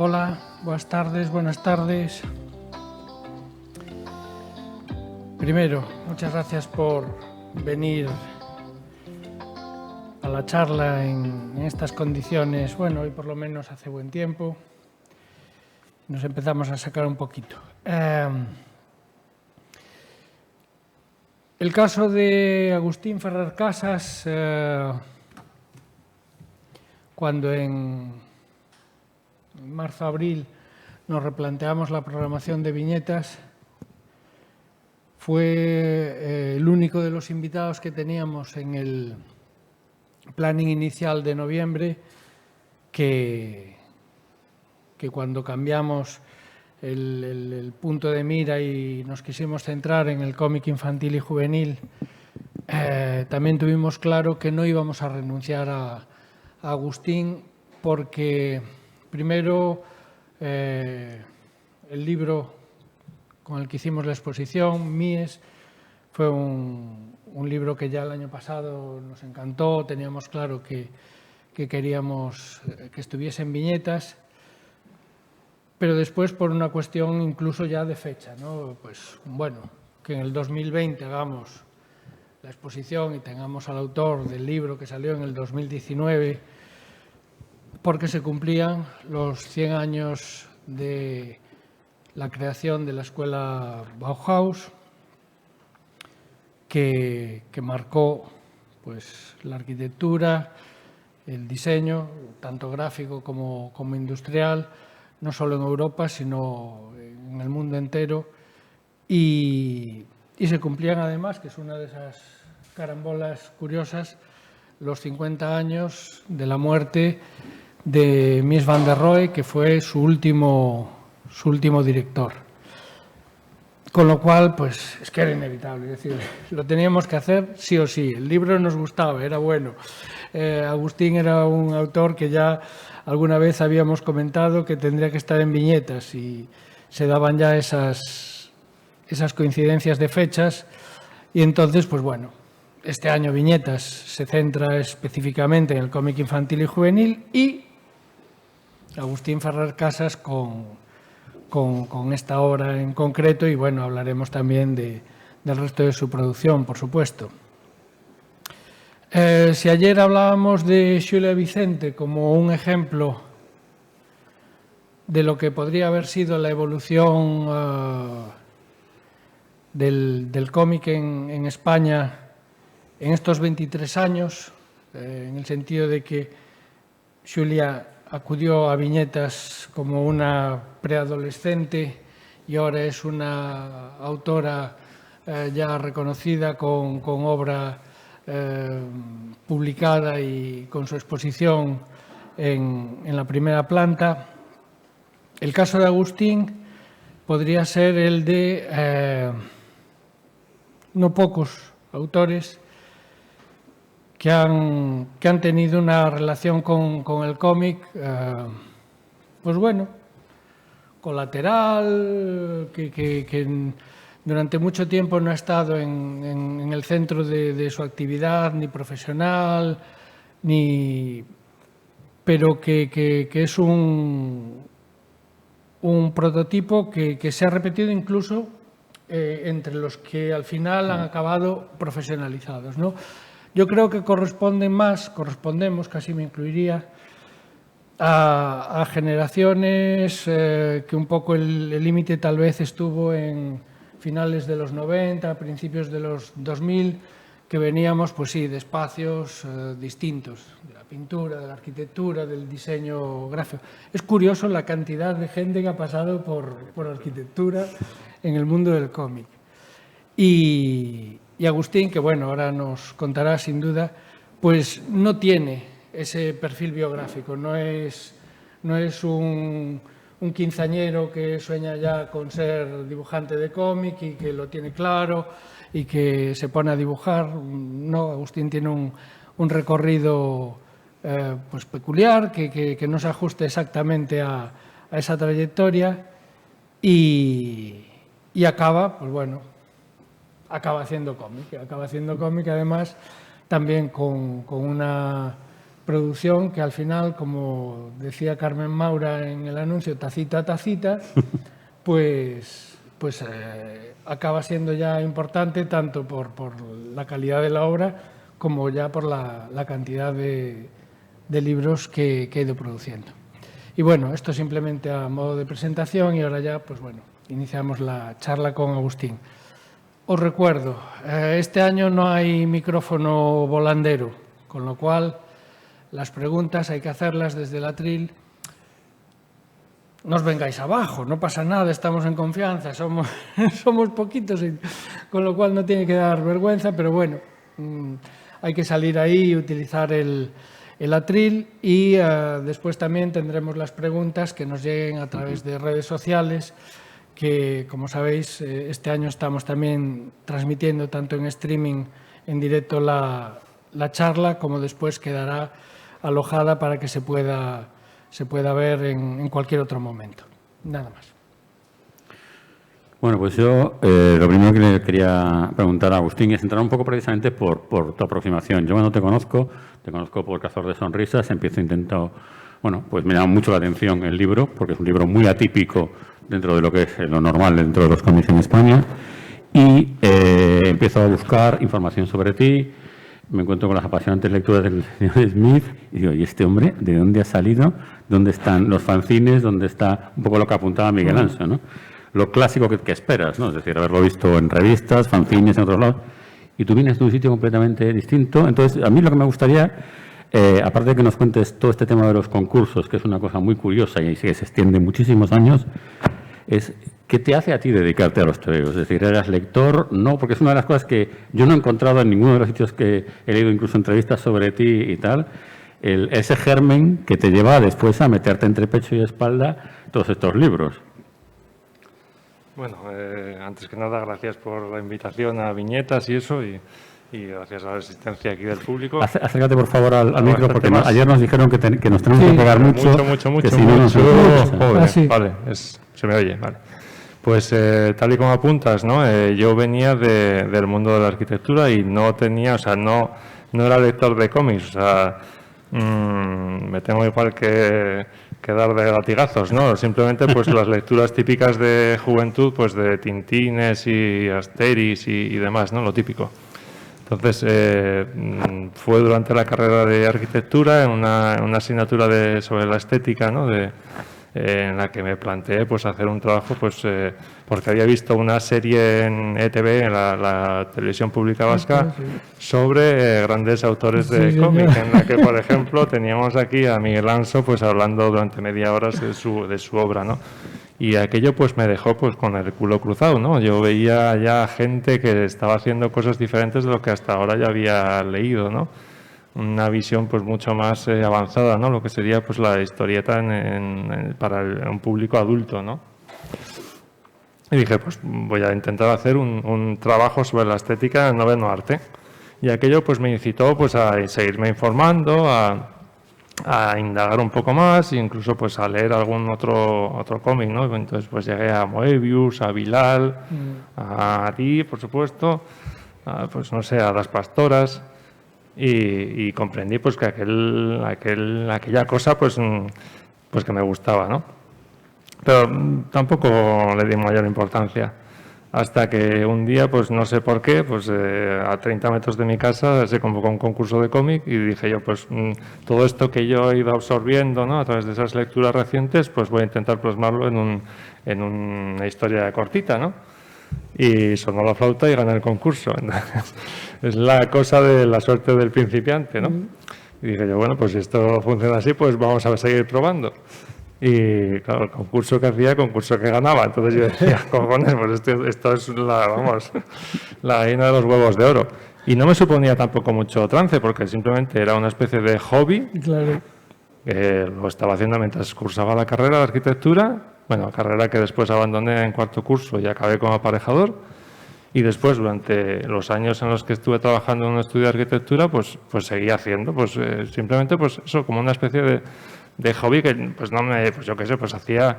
Hola, buenas tardes. Primero, muchas gracias por venir a la charla en estas condiciones. Bueno, hoy por lo menos hace buen tiempo. Nos empezamos a sacar un poquito. El caso de Agustín Ferrer Casas, cuando en marzo-abril nos replanteamos la programación de viñetas, fue el único de los invitados que teníamos en el planning inicial de noviembre que cuando cambiamos el punto de mira y nos quisimos centrar en el cómic infantil y juvenil, también tuvimos claro que no íbamos a renunciar a Agustín porque, primero, el libro con el que hicimos la exposición, Mies, fue un libro que ya el año pasado nos encantó. Teníamos claro que queríamos que estuviese en viñetas, pero después por una cuestión incluso ya de fecha, ¿no? Pues bueno, que en el 2020 hagamos la exposición y tengamos al autor del libro que salió en el 2019, porque se cumplían los 100 años de la creación de la escuela Bauhaus, que marcó pues, la arquitectura, el diseño, tanto gráfico como industrial, no solo en Europa, sino en el mundo entero, y se cumplían además, que es una de esas carambolas curiosas, los 50 años de la muerte de Mies van der Rohe, que fue su último director. Con lo cual, pues es que era inevitable, es decir, lo teníamos que hacer sí o sí. El libro nos gustaba, era bueno. Agustín era un autor que ya alguna vez habíamos comentado que tendría que estar en viñetas y se daban ya esas coincidencias de fechas y entonces, pues bueno, este año Viñetas se centra específicamente en el cómic infantil y juvenil y Agustín Ferrer Casas con esta obra en concreto y bueno, hablaremos también del resto de su producción, por supuesto. Si ayer hablábamos de Xulia Vicente como un ejemplo de lo que podría haber sido la evolución del cómic en España en estos 23 años, en el sentido de que Xulia acudió a Viñetas como una preadolescente y ahora es una autora ya reconocida con obra publicada y con su exposición en la primera planta. El caso de Agustín podría ser el de no pocos autores que han tenido una relación con el cómic, pues bueno, colateral, que durante mucho tiempo no ha estado en el centro de su actividad, ni profesional, pero que es un prototipo que se ha repetido incluso entre los que al final han acabado profesionalizados, ¿no? Yo creo que correspondemos, casi me incluiría, a generaciones que un poco el límite tal vez estuvo en finales de los 90, principios de los 2000, que veníamos, pues sí, de espacios distintos, de la pintura, de la arquitectura, del diseño gráfico. Es curioso la cantidad de gente que ha pasado por arquitectura en el mundo del cómic. Y Agustín, que bueno, ahora nos contará sin duda, pues no tiene ese perfil biográfico, no es un quinceañero que sueña ya con ser dibujante de cómic y que lo tiene claro y que se pone a dibujar. No, Agustín tiene un recorrido pues peculiar que no se ajuste exactamente a esa trayectoria y acaba, pues bueno, acaba haciendo cómic, además también con una producción que al final, como decía Carmen Maura en el anuncio, tacita, pues acaba siendo ya importante tanto por la calidad de la obra como ya por la cantidad de libros que he ido produciendo. Y bueno, esto simplemente a modo de presentación y ahora ya, pues bueno, iniciamos la charla con Agustín. Os recuerdo, este año no hay micrófono volandero, con lo cual las preguntas hay que hacerlas desde el atril. No os vengáis abajo, no pasa nada, estamos en confianza, somos poquitos, con lo cual no tiene que dar vergüenza, pero bueno, hay que salir ahí y utilizar el atril y después también tendremos las preguntas que nos lleguen a través de redes sociales, que como sabéis este año estamos también transmitiendo tanto en streaming en directo la charla como después quedará alojada para que se pueda ver en cualquier otro momento. Nada más. Bueno, pues yo lo primero que le quería preguntar a Agustín es entrar un poco precisamente por tu aproximación. Yo cuando te conozco por Cazador de Sonrisas, bueno, pues me llama mucho la atención el libro, porque es un libro muy atípico dentro de lo que es lo normal dentro de los cómics en España, y empiezo a buscar información sobre ti, me encuentro con las apasionantes lecturas del señor Smith y digo, ¿y este hombre de dónde ha salido? ¿Dónde están los fanzines? ¿Dónde está un poco lo que apuntaba Miguel Anso, ¿no? Lo clásico que esperas, ¿no? Es decir, haberlo visto en revistas, fanzines, en otros lados, y tú vienes de un sitio completamente distinto. Entonces, a mí lo que me gustaría, aparte de que nos cuentes todo este tema de los concursos, que es una cosa muy curiosa y que se extiende muchísimos años, es ¿qué te hace a ti dedicarte a los tebeos? Es decir, ¿eras lector? No, porque es una de las cosas que yo no he encontrado en ninguno de los sitios que he leído, incluso entrevistas sobre ti y tal, ese germen que te lleva después a meterte entre pecho y espalda todos estos libros. Bueno, antes que nada, gracias por la invitación a Viñetas y eso, y gracias a la asistencia aquí del público. Acércate, por favor, al micro, porque más. Ayer nos dijeron que nos tenemos que pegar mucho. Mucho. Que si no, nos Joder, sí. Vale, se me oye, vale. Pues tal y como apuntas, ¿no? Yo venía del mundo de la arquitectura y no tenía, o sea, no era lector de cómics, o sea, me tengo igual que dar de latigazos, ¿no? Simplemente pues las lecturas típicas de juventud, pues de Tintines y Asterix y demás, ¿no? Lo típico. Entonces, fue durante la carrera de arquitectura en una asignatura sobre la estética, ¿no? En la que me planteé pues hacer un trabajo, pues porque había visto una serie en ETV, en la televisión pública vasca, sobre grandes autores de cómic, en la que, por ejemplo, teníamos aquí a Miguel Anso pues hablando durante media hora de su obra, ¿no? Y aquello pues me dejó pues con el culo cruzado, ¿no? Yo veía ya gente que estaba haciendo cosas diferentes de lo que hasta ahora ya había leído, ¿no? Una visión pues mucho más avanzada, ¿no? Lo que sería pues la historieta para un público adulto, ¿no? Y dije, pues voy a intentar hacer un trabajo sobre la estética del noveno arte. Y aquello pues me incitó pues a seguirme informando, a indagar un poco más, e incluso pues a leer algún otro cómic, ¿no? Entonces pues llegué a Moebius, a Bilal, a Ari, por supuesto, pues no sé, a Las Pastoras, y comprendí pues que aquella cosa pues que me gustaba, ¿no? Pero tampoco le di mayor importancia. Hasta que un día, pues no sé por qué, pues a 30 metros de mi casa se convocó un concurso de cómic y dije yo, pues todo esto que yo he ido absorbiendo, ¿no? A través de esas lecturas recientes, pues voy a intentar plasmarlo en una historia cortita, ¿no? Y sonó la flauta y gané el concurso. Entonces, es la cosa de la suerte del principiante, ¿no? Y dije yo, bueno, pues si esto funciona así, pues vamos a seguir probando. Y claro, el concurso que hacía, concurso que ganaba. Entonces yo decía, cojones, pues esto es la gallina de los huevos de oro. Y no me suponía tampoco mucho trance, porque simplemente era una especie de hobby. Claro. Lo estaba haciendo mientras cursaba la carrera de arquitectura, bueno, carrera que después abandoné en cuarto curso y acabé como aparejador. Y después, durante los años en los que estuve trabajando en un estudio de arquitectura, pues seguía haciendo, pues simplemente pues eso, como una especie de hobby que pues no me, pues yo qué sé, pues hacía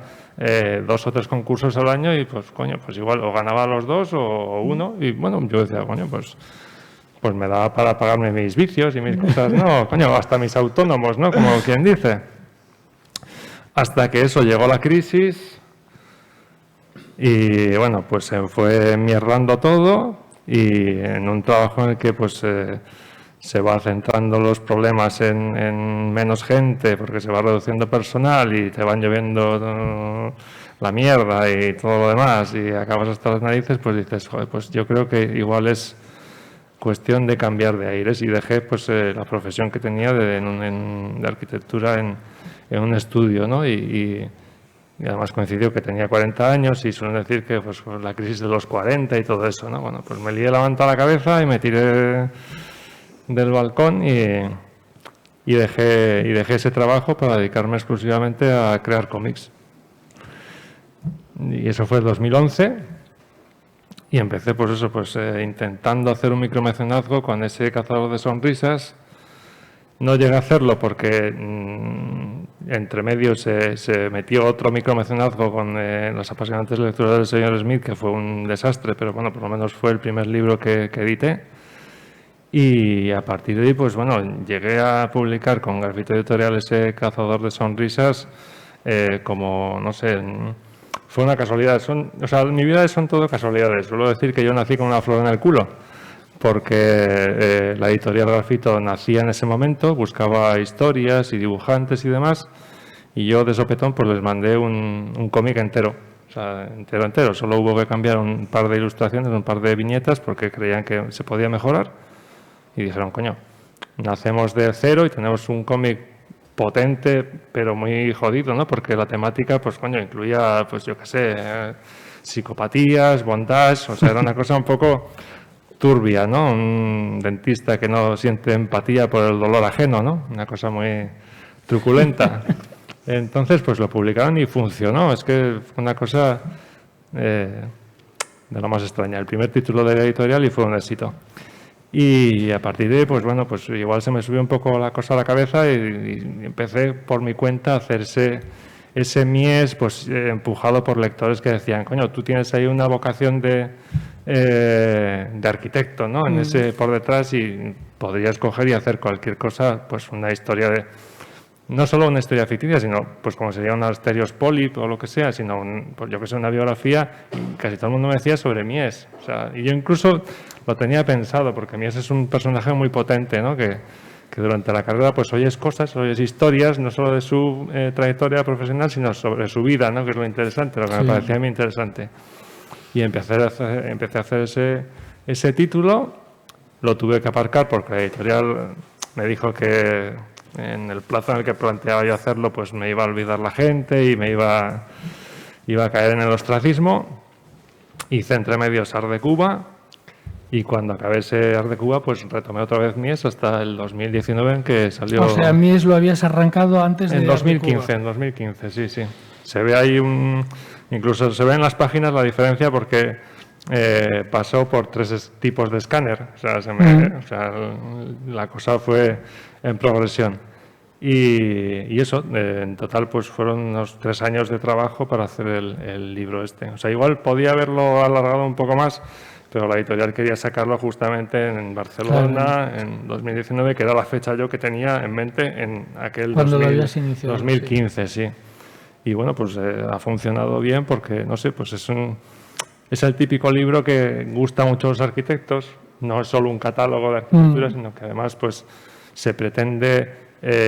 2 o 3 concursos al año y pues coño, pues igual o ganaba los 2 o uno, y bueno, yo decía, coño, pues me daba para pagarme mis vicios y mis cosas, no, coño, hasta mis autónomos, ¿no? Como quien dice. Hasta que eso llegó la crisis y bueno, pues se fue mierdando todo, y en un trabajo en el que pues se va centrando los problemas en menos gente porque se va reduciendo personal y te van lloviendo la mierda y todo lo demás y acabas hasta las narices, pues dices, joder, pues yo creo que igual es cuestión de cambiar de aires, y dejé pues la profesión que tenía de arquitectura en un estudio, ¿no? Y además coincidió que tenía 40 años y suelen decir que pues la crisis de los 40 y todo eso, ¿no? Bueno, pues me lié la manta a la cabeza y me tiré del balcón y dejé ese trabajo para dedicarme exclusivamente a crear cómics. Y eso fue en 2011 y empecé pues eso, pues intentando hacer un micromecenazgo con ese cazador de sonrisas. No llegué a hacerlo porque entre medio se metió otro micromecenazgo con las apasionantes lecturas del señor Smith, que fue un desastre, pero bueno, por lo menos fue el primer libro que edité. Y a partir de ahí, pues bueno, llegué a publicar con Grafito Editorial ese cazador de sonrisas como, no sé, fue una casualidad. O sea, en mi vida son todo casualidades. Suelo decir que yo nací con una flor en el culo, porque la editorial Grafito nacía en ese momento, buscaba historias y dibujantes y demás, y yo de sopetón pues les mandé un cómic entero, o sea, entero. Solo hubo que cambiar un par de ilustraciones, un par de viñetas, porque creían que se podía mejorar, y dijeron, coño, nacemos de cero y tenemos un cómic potente, pero muy jodido, ¿no? Porque la temática, pues coño, incluía, pues yo qué sé, psicopatías, bondage, o sea, era una cosa un poco turbia, ¿no? Un dentista que no siente empatía por el dolor ajeno, ¿no? Una cosa muy truculenta. Entonces, pues lo publicaron y funcionó. Es que fue una cosa de lo más extraña. El primer título de la editorial y fue un éxito. Y a partir de ahí, pues bueno, pues igual se me subió un poco la cosa a la cabeza y empecé por mi cuenta a hacer ese mies, pues empujado por lectores que decían, coño, tú tienes ahí una vocación de arquitecto, ¿no? En ese por detrás y podrías coger y hacer cualquier cosa, pues una historia de... No solo una historia ficticia, sino, pues como sería una Asterios Polyp o lo que sea, sino, pues yo que sé, una biografía. Y casi todo el mundo me decía sobre Mies. O sea, y yo incluso lo tenía pensado, porque Mies es un personaje muy potente, ¿no? Que durante la carrera pues oyes cosas, oyes historias, no solo de su trayectoria profesional, sino sobre su vida, ¿no? Que es lo interesante, lo que me parecía a mí interesante. Y empecé a hacer ese título, lo tuve que aparcar porque la editorial me dijo que en el plazo en el que planteaba yo hacerlo, pues me iba a olvidar la gente y me iba a caer en el ostracismo. Hice entre medios Art de Cuba y cuando acabé ese Art de Cuba, pues retomé otra vez Mies hasta el 2019 en que salió... O sea, Mies lo habías arrancado antes de... En 2015, sí, sí. Se ve ahí incluso se ve en las páginas la diferencia porque pasó por 3 tipos de escáner. O sea, la cosa fue en progresión. Y eso, en total, pues fueron unos 3 años de trabajo para hacer el libro este. O sea, igual podía haberlo alargado un poco más, pero la editorial quería sacarlo justamente en Barcelona, claro, en 2019, que era la fecha yo que tenía en mente en aquel 2015, sí. Y bueno, pues ha funcionado bien porque, no sé, pues es el típico libro que gusta mucho a los arquitectos. No es solo un catálogo de arquitectura, sino que además pues se pretende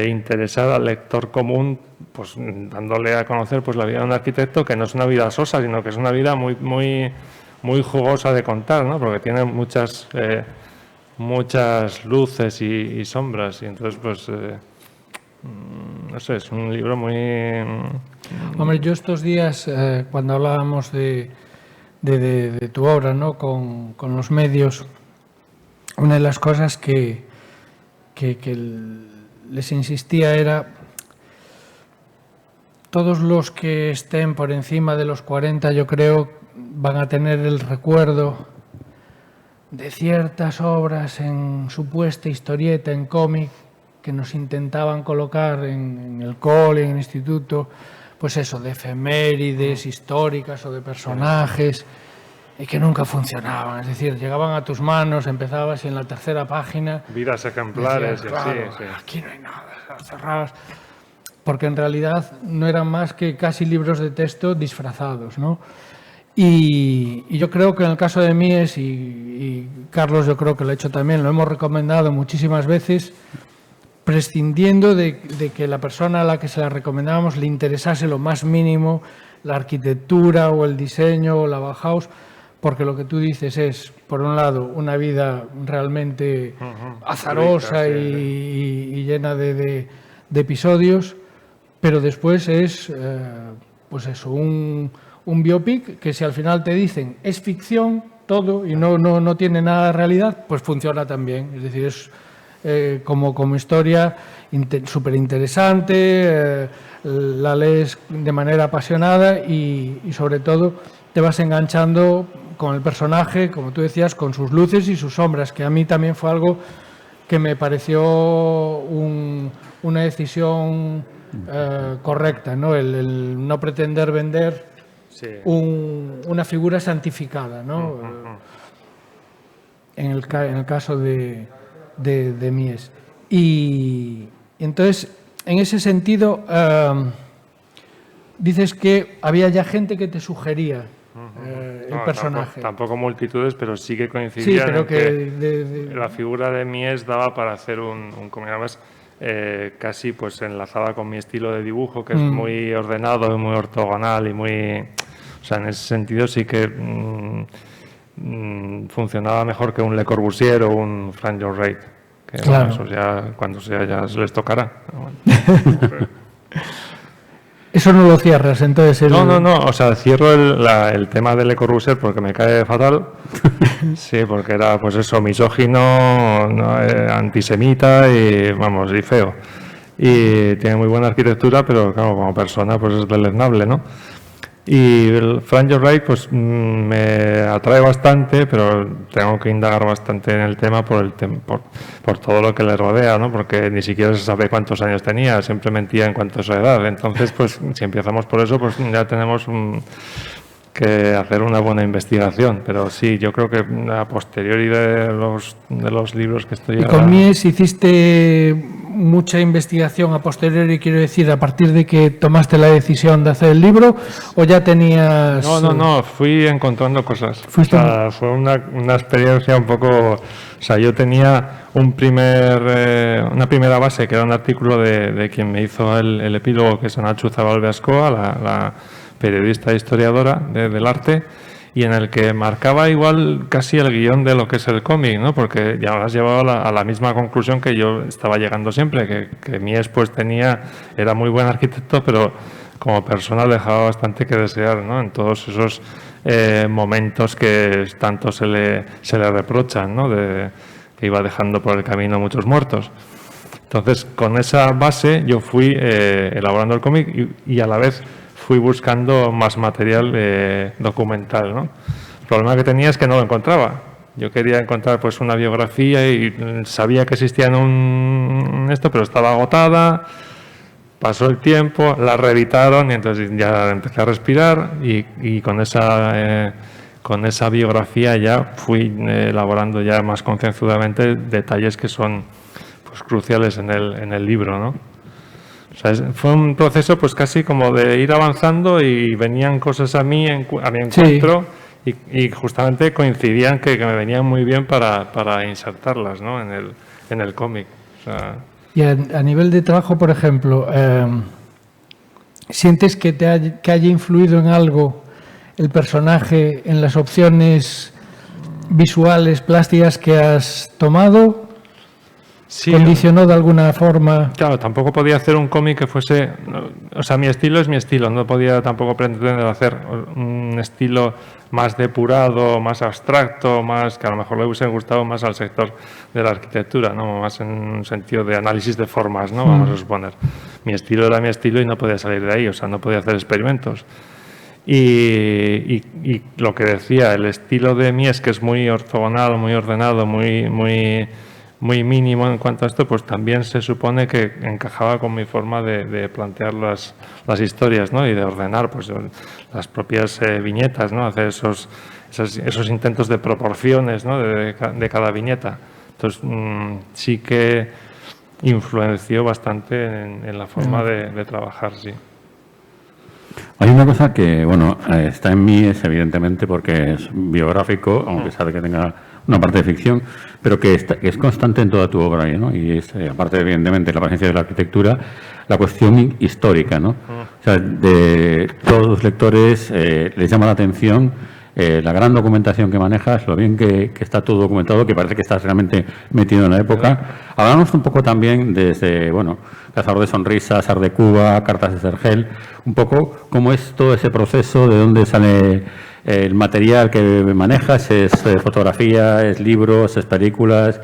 interesar al lector común, pues dándole a conocer pues la vida de un arquitecto, que no es una vida sosa, sino que es una vida muy, muy, muy jugosa de contar, ¿no? Porque tiene muchas luces y sombras. Y entonces, pues... no sé, es un libro muy... Hombre, yo estos días, cuando hablábamos de tu obra, ¿no? con los medios, una de las cosas que les insistía era: todos los que estén por encima de los 40, yo creo, van a tener el recuerdo de ciertas obras en supuesta historieta, en cómic, que nos intentaban colocar en el cole, en el instituto, pues eso, de efemérides históricas o de personajes, y que nunca funcionaban. Es decir, llegaban a tus manos, empezabas y en la 3ª página... Vidas ejemplares, decías, claro, y así, sí. Aquí no hay nada, las cerrabas. Porque en realidad no eran más que casi libros de texto disfrazados, ¿no? Y yo creo que en el caso de Mies, y Carlos yo creo que lo ha hecho también, lo hemos recomendado muchísimas veces, prescindiendo de que la persona a la que se la recomendábamos le interesase lo más mínimo la arquitectura o el diseño o la Bauhaus, porque lo que tú dices es, por un lado, una vida realmente azarosa y llena de episodios, pero después es, pues eso, un biopic que si al final te dicen es ficción todo y no tiene nada de realidad, pues funciona también. Es decir, es como historia súper interesante, la lees de manera apasionada y sobre todo te vas enganchando con el personaje, como tú decías, con sus luces y sus sombras, que a mí también fue algo que me pareció una decisión correcta, ¿no? El no pretender vender una figura santificada, ¿no? En el caso de Mies. Y entonces, en ese sentido, dices que había ya gente que te sugería el personaje. Tampoco multitudes, pero sí que coincidían. Sí, pero en que la figura de Mies daba para hacer un cómic. Además, casi pues enlazaba con mi estilo de dibujo, que es muy ordenado y muy ortogonal y muy... O sea, en ese sentido sí que funcionaba mejor que un Le Corbusier o un Frank Lloyd Wright. Que claro. Bueno, eso ya cuando sea ya se les tocará. Bueno. Eso no lo cierras, entonces... No, o sea, cierro el tema de Le Corbusier porque me cae fatal. Sí, porque era, pues eso, misógino, ¿no? Antisemita y, vamos, y feo. Y tiene muy buena arquitectura, pero claro, como persona, pues es deleznable, ¿no? Y el Frank Lloyd Wright, pues me atrae bastante, pero tengo que indagar bastante en el tema por todo lo que le rodea, ¿no? Porque ni siquiera se sabe cuántos años tenía, siempre mentía en cuanto a su edad. Entonces, pues si empezamos por eso, pues ya tenemos que hacer una buena investigación. Pero sí, yo creo que a posteriori de los libros que estoy... ¿Y con Mies hiciste mucha investigación a posteriori, quiero decir, a partir de que tomaste la decisión de hacer el libro, o ya tenías...? No, fui encontrando cosas. O sea, fue una experiencia un poco... O sea, yo tenía una primera base, que era un artículo de quien me hizo el epílogo, que es Nacho Zabal Beascoa, la periodista e historiadora del arte, y en el que marcaba igual casi el guión de lo que es el cómic, ¿no? Porque ya has llevado a la misma conclusión que yo estaba llegando siempre, que Mies pues era muy buen arquitecto, pero como persona dejaba bastante que desear, ¿no? En todos esos momentos que tanto se le reprochan, ¿no? Que iba dejando por el camino muchos muertos. Entonces, con esa base yo fui elaborando el cómic y a la vez fui buscando más material documental, ¿no? El problema que tenía es que no lo encontraba. Yo quería encontrar pues una biografía y sabía que existía esto, pero estaba agotada. Pasó el tiempo, la reeditaron y entonces ya empecé a respirar y con esa biografía ya fui elaborando ya más concienzudamente detalles que son pues cruciales en el libro, ¿no? O sea, fue un proceso pues casi como de ir avanzando y venían cosas a mi encuentro, sí. y justamente coincidían que me venían muy bien para insertarlas, ¿no? en el cómic. O sea, y a nivel de trabajo, por ejemplo, ¿sientes que haya influido en algo el personaje en las opciones visuales, plásticas que has tomado? Sí, ¿condicionó de alguna forma? Claro, tampoco podía hacer un cómic que fuese... O sea, mi estilo es mi estilo, no podía tampoco pretender hacer un estilo más depurado, más abstracto, más que a lo mejor le hubiese gustado más al sector de la arquitectura, ¿no? Más en un sentido de análisis de formas, ¿no? Vamos a suponer. Mi estilo era mi estilo y no podía salir de ahí, o sea, no podía hacer experimentos. Y lo que decía, el estilo de Mies, que es muy ortogonal, muy ordenado, muy mínimo en cuanto a esto, pues también se supone que encajaba con mi forma de plantear las historias, ¿no? Y de ordenar pues las propias viñetas, ¿no? Hacer esos intentos de proporciones, ¿no? de cada viñeta. Entonces sí que influenció bastante en la forma de trabajar, sí. Hay una cosa que, bueno, está en mí, es evidentemente porque es biográfico, aunque sabe que tenga una parte de ficción, pero que es constante en toda tu obra, ¿no? Y es, aparte, evidentemente, la presencia de la arquitectura, la cuestión histórica, ¿no? O sea, de todos los lectores les llama la atención la gran documentación que manejas, lo bien que está todo documentado, que parece que estás realmente metido en la época. Hablamos un poco también desde, bueno, Cazador de Sonrisas, Art de Cuba, Cartas de Sergel, un poco cómo es todo ese proceso, de dónde sale el material que manejas, es fotografía, es libros, es películas,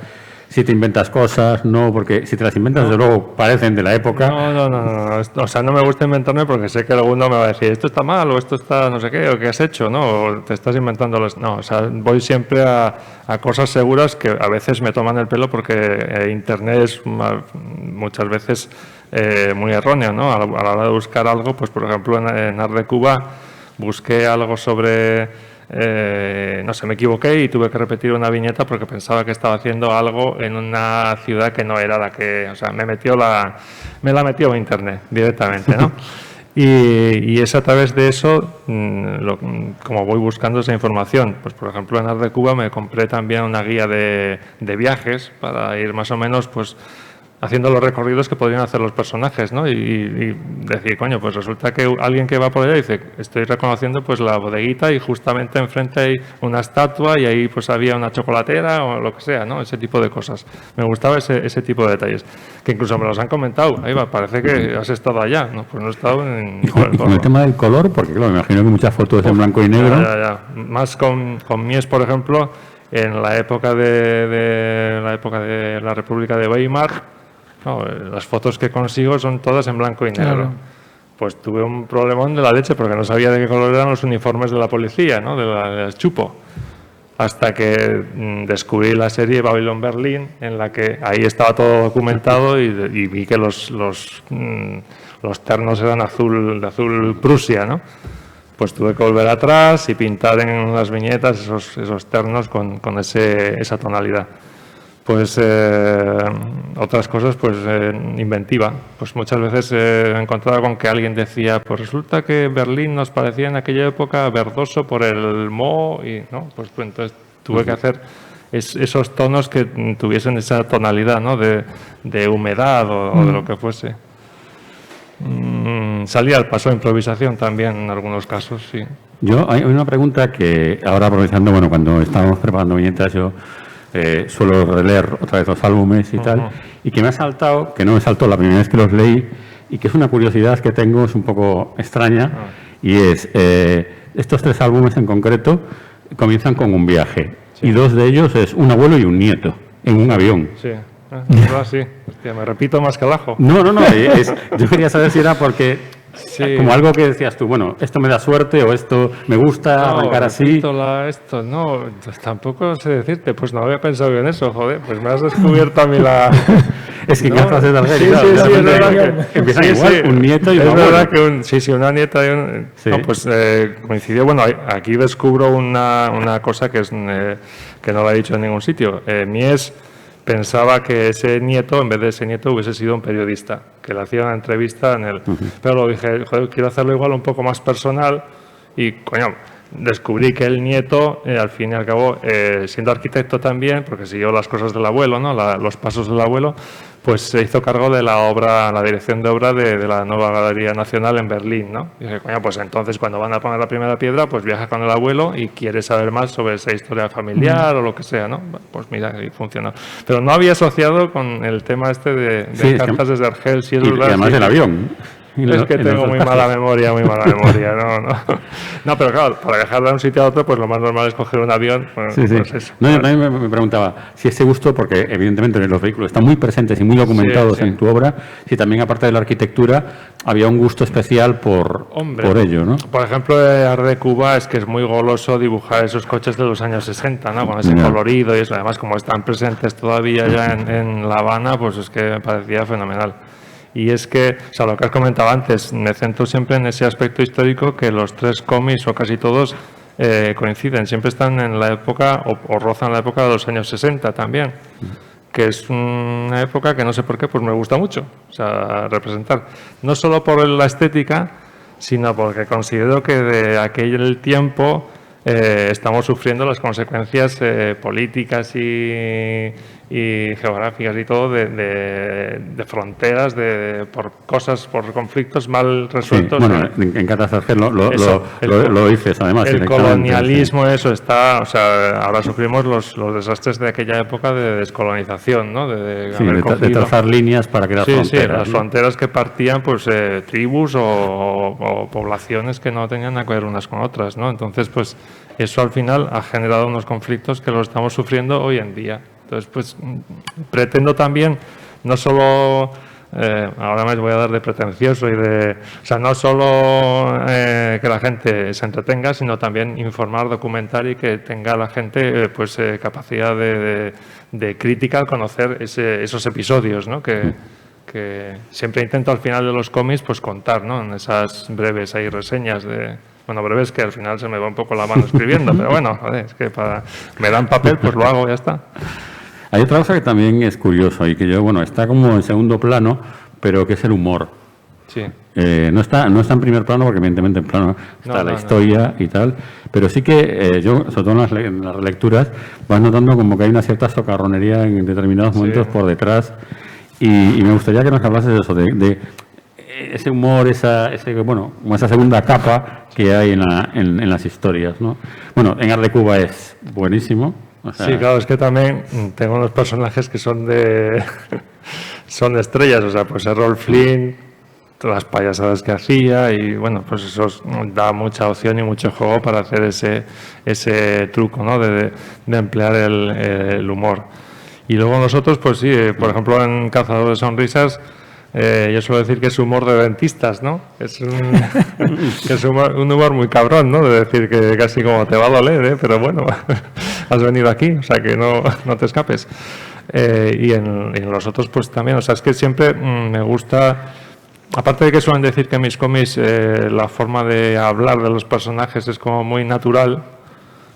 si te inventas cosas, no, porque si te las inventas, desde luego, parecen de la época. No. O sea, no me gusta inventarme porque sé que alguno me va a decir, esto está mal, o esto está no sé qué, o qué has hecho, ¿no? O te estás inventando los... No, o sea, voy siempre a cosas seguras que a veces me toman el pelo porque Internet es muchas veces muy erróneo, ¿no? A la hora de buscar algo, pues por ejemplo en Art de Cuba busqué algo sobre... no sé, me equivoqué y tuve que repetir una viñeta porque pensaba que estaba haciendo algo en una ciudad que no era la que... O sea, me la metió Internet directamente, ¿no? Y es a través de eso como voy buscando esa información. Pues por ejemplo en Art de Cuba me compré también una guía de viajes para ir más o menos pues haciendo los recorridos que podrían hacer los personajes, ¿no? Y decir, coño, pues resulta que alguien que va por allá dice, estoy reconociendo pues la bodeguita y justamente enfrente hay una estatua y ahí pues había una chocolatera o lo que sea, ¿no? Ese tipo de cosas. Me gustaba ese tipo de detalles, que incluso me los han comentado. Ahí va, parece que has estado allá, ¿no? Pues no he estado en... Y con el tema del color, porque claro, me imagino que muchas fotos en blanco y negro. Ya. Más con Mies, por ejemplo, en la época de la República de Weimar. No, las fotos que consigo son todas en blanco y negro. Claro. Pues tuve un problemón de la leche porque no sabía de qué color eran los uniformes de la policía, ¿no? Del Chupo. Hasta que descubrí la serie Babylon Berlin, en la que ahí estaba todo documentado y vi que los ternos eran de azul Prusia, ¿no? Pues tuve que volver atrás y pintar en las viñetas esos ternos con esa tonalidad. Pues otras cosas, pues inventiva. Pues muchas veces he encontrado con que alguien decía, pues resulta que Berlín nos parecía en aquella época verdoso por el moho y no, pues entonces tuve que hacer esos tonos que tuviesen esa tonalidad, ¿no? de humedad o de lo que fuese. Salía al paso de improvisación también en algunos casos, sí. Hay una pregunta que ahora aprovechando, bueno, cuando estábamos preparando viñetas yo suelo releer otra vez los álbumes y tal, y que me ha saltado, que no me saltó la primera vez que los leí, y que es una curiosidad que tengo, es un poco extraña, y es, estos 3 álbumes en concreto comienzan con un viaje, y 2 de ellos es un abuelo y un nieto, en un avión. Sí, sí. Hostia, me repito más que el ajo. No, yo quería saber si era porque... Sí. Como algo que decías tú, bueno, esto me da suerte o esto me gusta arrancar así. No, pues tampoco sé decirte, pues no había pensado en eso, joder, pues me has descubierto a mí la... Es que claro, de Alguer, claro, sí, es verdad que empieza igual, un nieto y un abuelo. Es verdad que una nieta y un... Sí. No, pues coincidió, bueno, aquí descubro una cosa que no la he dicho en ningún sitio. Mies pensaba que ese nieto, en vez de ese nieto, hubiese sido un periodista, que le hacía una entrevista en el... Pero lo dije, joder, quiero hacerlo igual un poco más personal y, coño, descubrí que el nieto, al fin y al cabo, siendo arquitecto también, porque siguió las cosas del abuelo, ¿no? Los pasos del abuelo, pues se hizo cargo de la dirección de obra de la nueva Galería Nacional en Berlín, ¿no? Y dije, coño, pues entonces cuando van a poner la primera piedra, pues viaja con el abuelo y quiere saber más sobre esa historia familiar o lo que sea, ¿no? Pues mira, y funcionó. Pero no había asociado con el tema este de cartas desde Argel, si es verdad. Y además del avión. Es que tengo muy mala memoria, no, pero claro, para viajar de un sitio a otro, pues lo más normal es coger un avión. Pues eso. No, yo también me preguntaba si ese gusto, porque evidentemente los vehículos están muy presentes y muy documentados en tu obra, si también aparte de la arquitectura había un gusto especial por ello, ¿no? Por ejemplo, Art de Cuba es que es muy goloso dibujar esos coches de los años 60, ¿no? Con ese colorido y eso. Además, como están presentes todavía ya en La Habana, pues es que me parecía fenomenal. Y es que, o sea, lo que has comentado antes, me centro siempre en ese aspecto histórico que los 3 cómics, o casi todos, coinciden. Siempre están en la época, o rozan la época de los años 60 también, que es una época que no sé por qué, pues me gusta mucho, o sea, representar. No solo por la estética, sino porque considero que de aquel tiempo estamos sufriendo las consecuencias políticas y geográficas y todo de fronteras, por conflictos mal resueltos. Sí, bueno, en Catástrofe lo dices además. El colonialismo, sí. Eso está, o sea, ahora sufrimos los desastres de aquella época de descolonización, ¿no? De trazar líneas para crear fronteras. Sí, las fronteras que partían, pues, tribus o poblaciones que no tenían nada que ver unas con otras, ¿no? Entonces, pues, eso al final ha generado unos conflictos que los estamos sufriendo hoy en día. Entonces, pues, pretendo también, no solo, ahora me voy a dar de pretencioso o sea, no solo que la gente se entretenga, sino también informar, documentar y que tenga la gente, pues, capacidad de crítica al conocer esos episodios, ¿no? Que siempre intento al final de los cómics, pues, contar, ¿no? En esas breves ahí reseñas Bueno, breves que al final se me va un poco la mano escribiendo, pero bueno, joder, es que me dan papel, pues lo hago, ya está. Hay otra cosa que también es curioso y que está como en segundo plano, pero que es el humor. Sí. No está en primer plano porque evidentemente en plano está la historia y tal, pero sí que yo, sobre todo en las relecturas, vas notando como que hay una cierta socarronería en determinados momentos por detrás Y me gustaría que nos hablases de eso, de ese humor, esa segunda capa que hay en las historias, ¿no? Bueno, en Art de Cuba es buenísimo. O sea, sí, claro, es que también tengo unos personajes que son son estrellas, o sea, pues Errol Flynn, todas las payasadas que hacía y bueno, pues eso da mucha opción y mucho juego para hacer ese truco, ¿no? De emplear el humor. Y luego nosotros, pues sí, por ejemplo en Cazador de Sonrisas, yo suelo decir que es humor de dentistas, ¿no? Es un humor muy cabrón, ¿no? De decir que casi como te va a doler, ¿eh? Pero bueno, has venido aquí, o sea que no te escapes. Y en los otros pues también, o sea, es que siempre me gusta, aparte de que suelen decir que en mis cómics la forma de hablar de los personajes es como muy natural,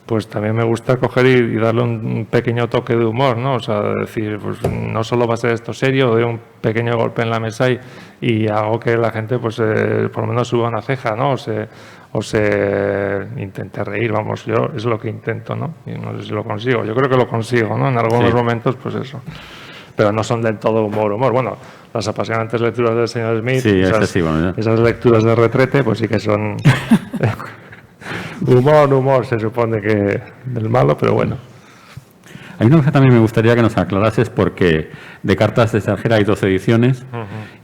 pues también me gusta coger y darle un pequeño toque de humor, ¿no? O sea, decir, pues no solo va a ser esto serio, doy un pequeño golpe en la mesa y hago que la gente pues por lo menos suba una ceja, ¿no? O se intente reír, vamos, yo es lo que intento, ¿no? Y no sé si lo consigo, yo creo que lo consigo, ¿no? En algunos momentos, pues eso. Pero no son del todo humor. Bueno, las apasionantes lecturas del señor Smith, sí, esas lecturas de retrete, pues sí que son humor, se supone que del malo, pero bueno. Hay una cosa también me gustaría que nos aclarases, porque de Cartas de extranjera hay 2 ediciones,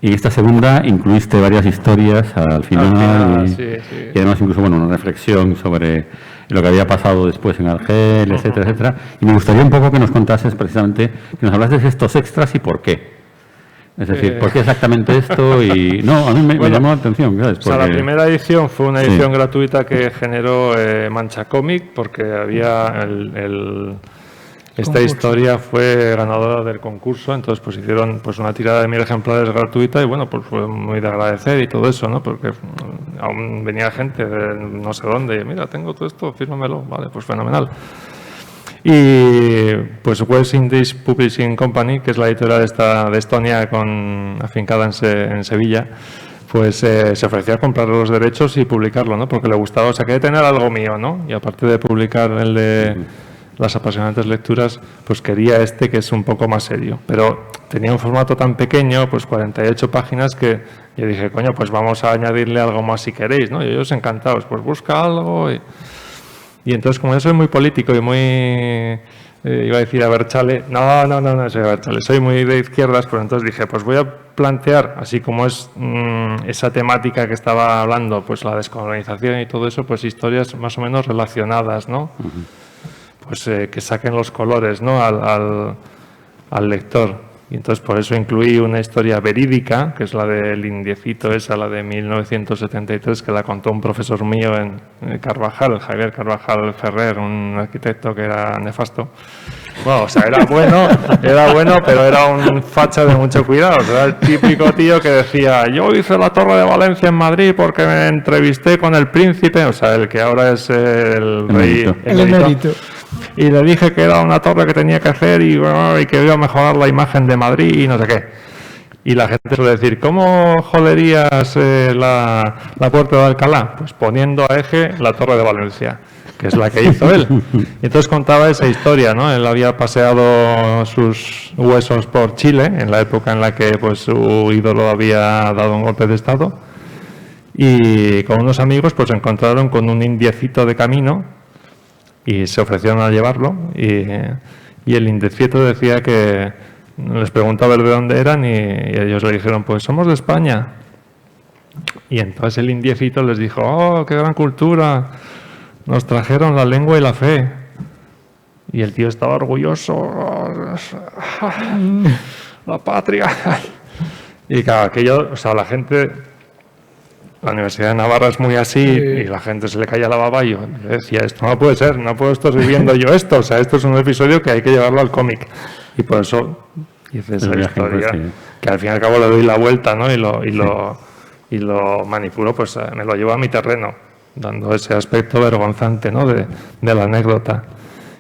y en esta segunda incluiste varias historias al final, y además incluso una reflexión sobre lo que había pasado después en Argel, etcétera, etcétera. Y me gustaría un poco que nos contases precisamente, que nos hablases de estos extras y por qué. Es decir, ¿por qué exactamente esto? Y no, a mí me llamó la atención. ¿Sabes? O sea, la primera edición fue una edición gratuita que generó Mancha Cómic, porque había esta historia fue ganadora del concurso, entonces pues hicieron pues una tirada de 1000 ejemplares gratuita y bueno, pues fue muy de agradecer y todo eso, ¿no? Porque aún venía gente de no sé dónde y mira, tengo todo esto, fírmamelo, vale, pues fenomenal. Y pues West Indies Publishing Company, que es la editorial de Estonia afincada en Sevilla, pues se ofreció a comprar los derechos y publicarlo, ¿no? Porque le gustaba, o sea, quería tener algo mío, ¿no? Y aparte de publicar el de las apasionantes lecturas, pues quería que es un poco más serio. Pero tenía un formato tan pequeño, pues 48 páginas, que yo dije, coño, pues vamos a añadirle algo más si queréis, ¿no? Y ellos encantados, pues busca algo. Y entonces, como yo soy muy político y muy... iba a decir Abertzale, no soy Abertzale, soy muy de izquierdas, pero entonces dije, pues voy a plantear, así como es esa temática que estaba hablando, pues la descolonización y todo eso, pues historias más o menos relacionadas, ¿no? Pues que saquen los colores, ¿no? al lector. Y entonces por eso incluí una historia verídica, que es la del indiecito la de 1973, que la contó un profesor mío en Carvajal, Javier Carvajal Ferrer, un arquitecto que era nefasto. Bueno, o sea, era bueno, pero era un facha de mucho cuidado. O sea, era el típico tío que decía, yo hice la Torre de Valencia en Madrid porque me entrevisté con el príncipe, o sea, el que ahora es el rey emérito. Y le dije que era una torre que tenía que hacer y que iba a mejorar la imagen de Madrid y no sé qué. Y la gente suele decir, ¿cómo joderías la puerta de Alcalá? Pues poniendo a eje la Torre de Valencia, que es la que hizo él. Y entonces contaba esa historia, ¿no? Él había paseado sus huesos por Chile, en la época en la que pues su ídolo había dado un golpe de estado. Y con unos amigos pues se encontraron con un indiecito de camino y se ofrecieron a llevarlo y el indiecito decía que les preguntaba de dónde eran y ellos le dijeron, pues somos de España. Y entonces el indiecito les dijo, oh, qué gran cultura, nos trajeron la lengua y la fe. Y el tío estaba orgulloso, la patria. Y claro, aquello, o sea, la gente... La Universidad de Navarra es muy así y la gente se le caía la baba y yo decía, esto no puede ser, no puedo estar viviendo yo esto, o sea, esto es un episodio que hay que llevarlo al cómic. Y por eso hice esa historia, que al fin y al cabo le doy la vuelta, ¿no? Y lo manipulo, pues me lo llevo a mi terreno, dando ese aspecto vergonzante, ¿no? de la anécdota.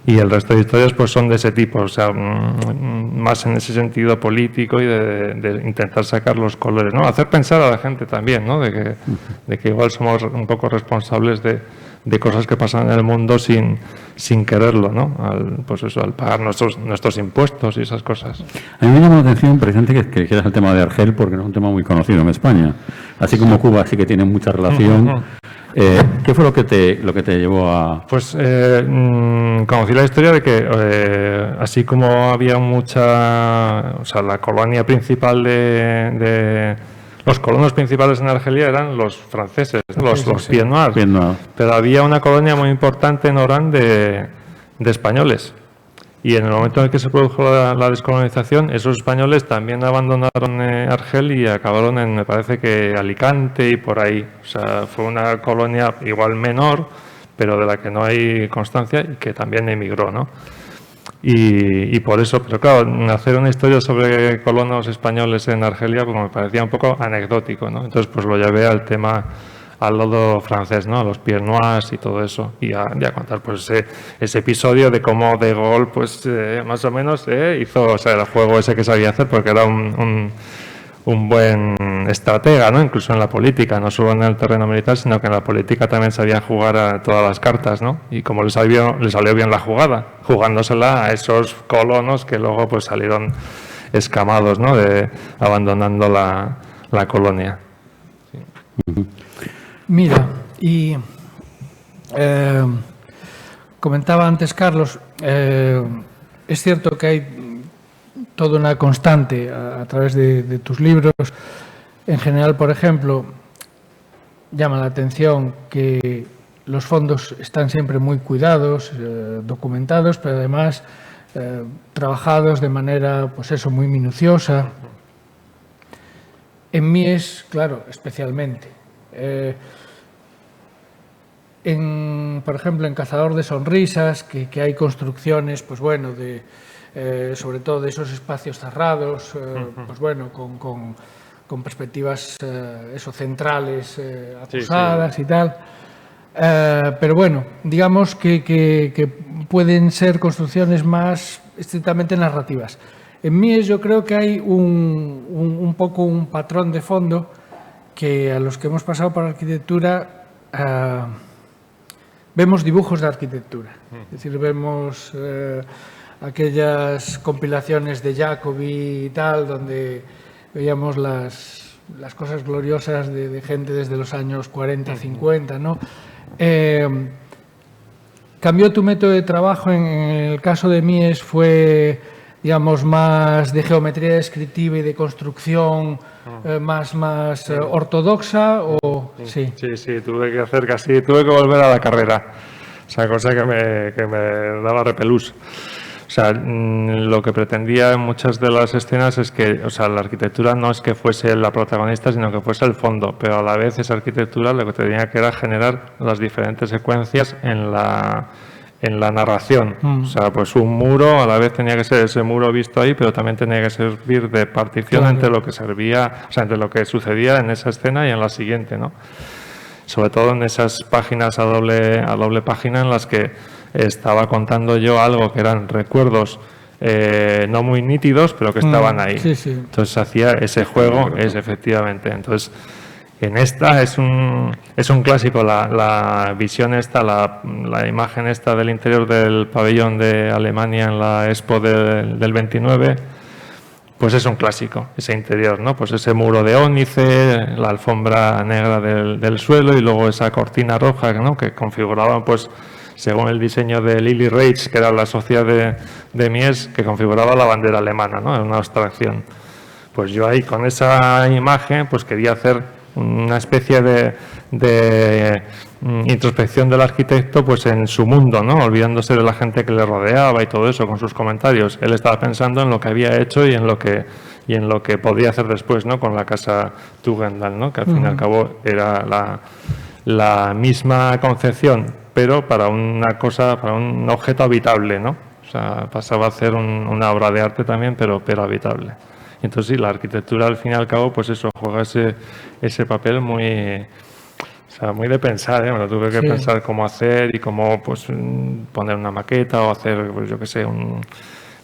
Y el resto de historias pues son de ese tipo, o sea, más en ese sentido político y de intentar sacar los colores, ¿no? Hacer pensar a la gente también, ¿no? De que igual somos un poco responsables de de cosas que pasan en el mundo sin quererlo, ¿no? Pues eso, al pagar nuestros impuestos y esas cosas. A mí me llama la atención, precisamente, que quieras el tema de Argel, porque no es un tema muy conocido en España. Así como Cuba sí que tiene mucha relación. ¿Qué fue lo que te llevó a...? Pues conocí la historia de que así como había mucha... O sea, la colonia principal los colonos principales en Argelia eran los franceses, los Pieds Noirs. Pero había una colonia muy importante en Orán de españoles. Y en el momento en el que se produjo la descolonización, esos españoles también abandonaron Argel y acabaron en, me parece que Alicante y por ahí. O sea, fue una colonia igual menor, pero de la que no hay constancia y que también emigró, ¿no? Y por eso, pero claro, hacer una historia sobre colonos españoles en Argelia pues me parecía un poco anecdótico, ¿no? Entonces pues lo llevé al tema, al lado francés, ¿no? Los Pieds Noirs y todo eso, y a contar pues ese episodio de cómo De Gaulle pues más o menos hizo, o sea, el juego ese que sabía hacer, porque era un buen estratega, ¿no? Incluso en la política, no solo en el terreno militar, sino que en la política también sabía jugar a todas las cartas, ¿no? Y como le salió bien la jugada, jugándosela a esos colonos que luego pues salieron escamados, ¿no? Abandonando la colonia. Sí. Mira, y comentaba antes Carlos, es cierto que hay toda una constante a través de tus libros. En general, por ejemplo, llama la atención que los fondos están siempre muy cuidados, documentados, pero además trabajados de manera, pues eso, muy minuciosa. En Mies, claro, especialmente. Por ejemplo, en Cazador de Sonrisas, que hay construcciones, pues bueno, sobre todo de esos espacios cerrados, pues bueno, con perspectivas centrales, acusadas y tal. Pero bueno, digamos que pueden ser construcciones más estrictamente narrativas. En Mies yo creo que hay un poco un patrón de fondo que a los que hemos pasado por arquitectura vemos dibujos de arquitectura. Es decir, vemos aquellas compilaciones de Jacobi y tal, donde veíamos las cosas gloriosas de gente desde los años 40, 50, ¿no? ¿Cambió tu método de trabajo? En el caso de Mies fue, digamos, más de geometría descriptiva y de construcción, más ortodoxa, o sí. Sí, tuve que volver a la carrera, esa cosa que me daba repelús. O sea, lo que pretendía en muchas de las escenas es que, o sea, la arquitectura no es que fuese la protagonista, sino que fuese el fondo, pero a la vez esa arquitectura lo que tenía que era generar las diferentes secuencias en la narración. O sea, pues un muro a la vez tenía que ser ese muro visto ahí, pero también tenía que servir de partición entre lo que servía, o sea, entre lo que sucedía en esa escena y en la siguiente, ¿no? Sobre todo en esas páginas a doble página en las que estaba contando yo algo que eran recuerdos no muy nítidos, pero que estaban ahí. Sí, sí. Entonces hacía ese juego, efectivamente. Entonces, en esta es un clásico, la visión esta, la imagen esta del interior del pabellón de Alemania en la Expo del 29, pues es un clásico, ese interior, ¿no? Pues ese muro de ónice, la alfombra negra del suelo y luego esa cortina roja, ¿no? Que configuraba, pues, según el diseño de Lily Reich, que era la socia de Mies, que configuraba la bandera alemana, ¿no? Era una abstracción. Pues yo ahí, con esa imagen, pues quería hacer una especie de introspección del arquitecto, pues en su mundo, ¿no? Olvidándose de la gente que le rodeaba y todo eso, con sus comentarios. Él estaba pensando en lo que había hecho y en lo que podía hacer después, ¿no? Con la casa Tugendhat, ¿no? Que al fin y al cabo era la misma concepción, pero para una cosa, para un objeto habitable, ¿no? O sea, pasaba a ser una obra de arte también, pero habitable. Y entonces sí, la arquitectura al fin y al cabo, pues eso, juega ese papel muy de pensar, ¿eh? Me lo tuve que pensar cómo hacer y cómo, pues, poner una maqueta o hacer, pues yo qué sé,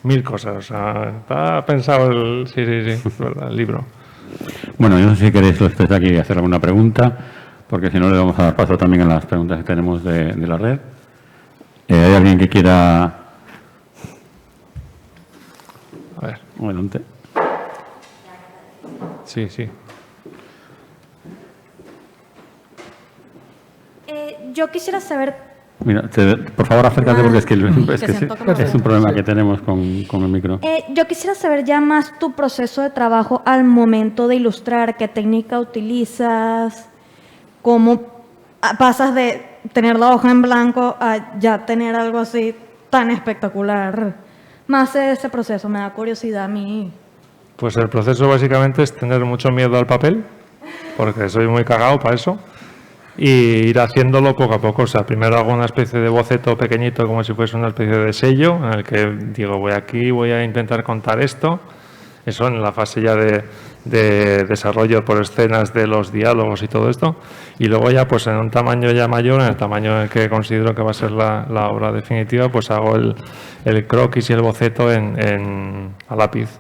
1000 cosas. O sea, está pensado el libro. Bueno, yo no sé si queréis desde aquí hacer alguna pregunta. porque si no le vamos a dar paso también a las preguntas que tenemos de la red. ¿Hay alguien que quiera...? A ver. Adelante. Sí, sí. Yo quisiera saber... Mira, por favor, acércate porque es que siento que me es un problema que tenemos con el micro. Yo quisiera saber ya más tu proceso de trabajo al momento de ilustrar, qué técnica utilizas, cómo pasas de tener la hoja en blanco a ya tener algo así tan espectacular. Más de ese proceso, me da curiosidad a mí. Pues el proceso básicamente es tener mucho miedo al papel, porque soy muy cagado para eso, y ir haciéndolo poco a poco. O sea, primero hago una especie de boceto pequeñito, como si fuese una especie de sello, en el que digo, voy aquí, voy a intentar contar esto. Eso en la fase ya de desarrollo por escenas de los diálogos y todo esto. Y luego ya, pues en un tamaño ya mayor, en el tamaño en el que considero que va a ser la obra definitiva, pues hago el croquis y el boceto a lápiz.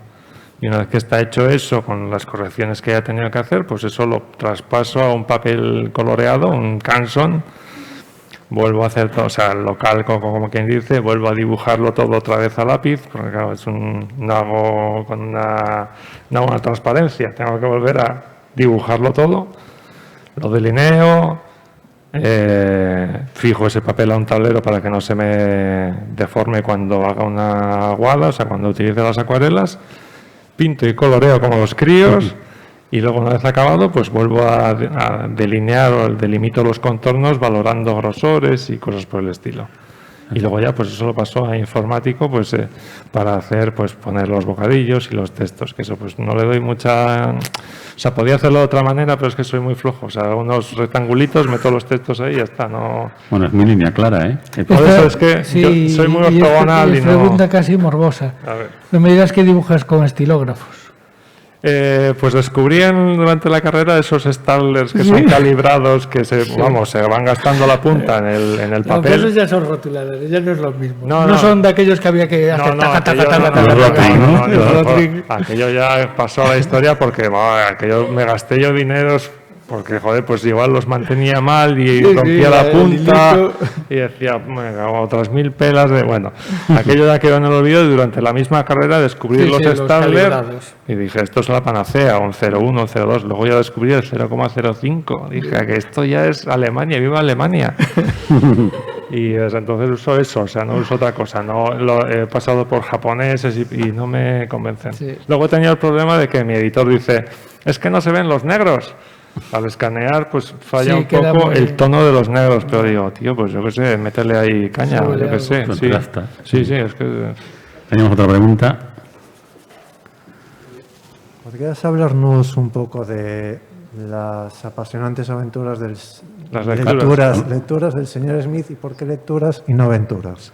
Y una vez que está hecho eso, con las correcciones que haya tenido que hacer, pues eso lo traspaso a un papel coloreado, un canson, vuelvo a hacer todo, o sea, lo calco como quien dice, vuelvo a dibujarlo todo otra vez a lápiz, porque claro, no hago con una transparencia, tengo que volver a dibujarlo todo, lo delineo, fijo ese papel a un tablero para que no se me deforme cuando haga una aguada, o sea, cuando utilice las acuarelas, pinto y coloreo como los críos y luego una vez acabado pues vuelvo a delinear o delimito los contornos valorando grosores y cosas por el estilo. Y luego ya pues eso lo paso a informático pues para hacer pues poner los bocadillos y los textos, que eso pues no le doy mucha... O sea, podía hacerlo de otra manera, pero es que soy muy flojo. O sea, unos rectangulitos, meto los textos ahí y ya está. No... Bueno, es muy línea clara, ¿eh? Por eso es que Sí, yo soy muy y ortogonal y no... pregunta casi morbosa. A ver. No me digas que dibujas con estilógrafos. Pues descubrí durante la carrera esos staplers que son calibrados, que se van gastando la punta en el Aunque papel. esos ya son rotuladores, ya no es lo mismo. No, No, no. son de aquellos que había que hacer Aquello ya pasó a la historia porque aquello me gasté yo dineros porque, joder, pues igual los mantenía mal y rompía la punta y decía, me cago, otras 1000 pelas de... Bueno, aquello ya quedó en el olvido y durante la misma carrera descubrí los staplers y dije, esto es la panacea, un 0,1, un 0,2. Luego ya descubrí el 0,05. Dije que esto ya es Alemania, viva Alemania. Y desde entonces uso eso, o sea, no uso otra cosa. No lo he pasado por japoneses y no me convencen. Sí. Luego he tenido el problema de que mi editor dice, es que no se ven los negros. Al escanear, pues falla un poco el tono de los negros, pero digo, tío, pues yo qué sé, métele ahí caña, yo qué sé. Sí, es que... Teníamos otra pregunta. ¿Podrías hablarnos un poco de las apasionantes aventuras lecturas del señor Smith y por qué lecturas y no aventuras?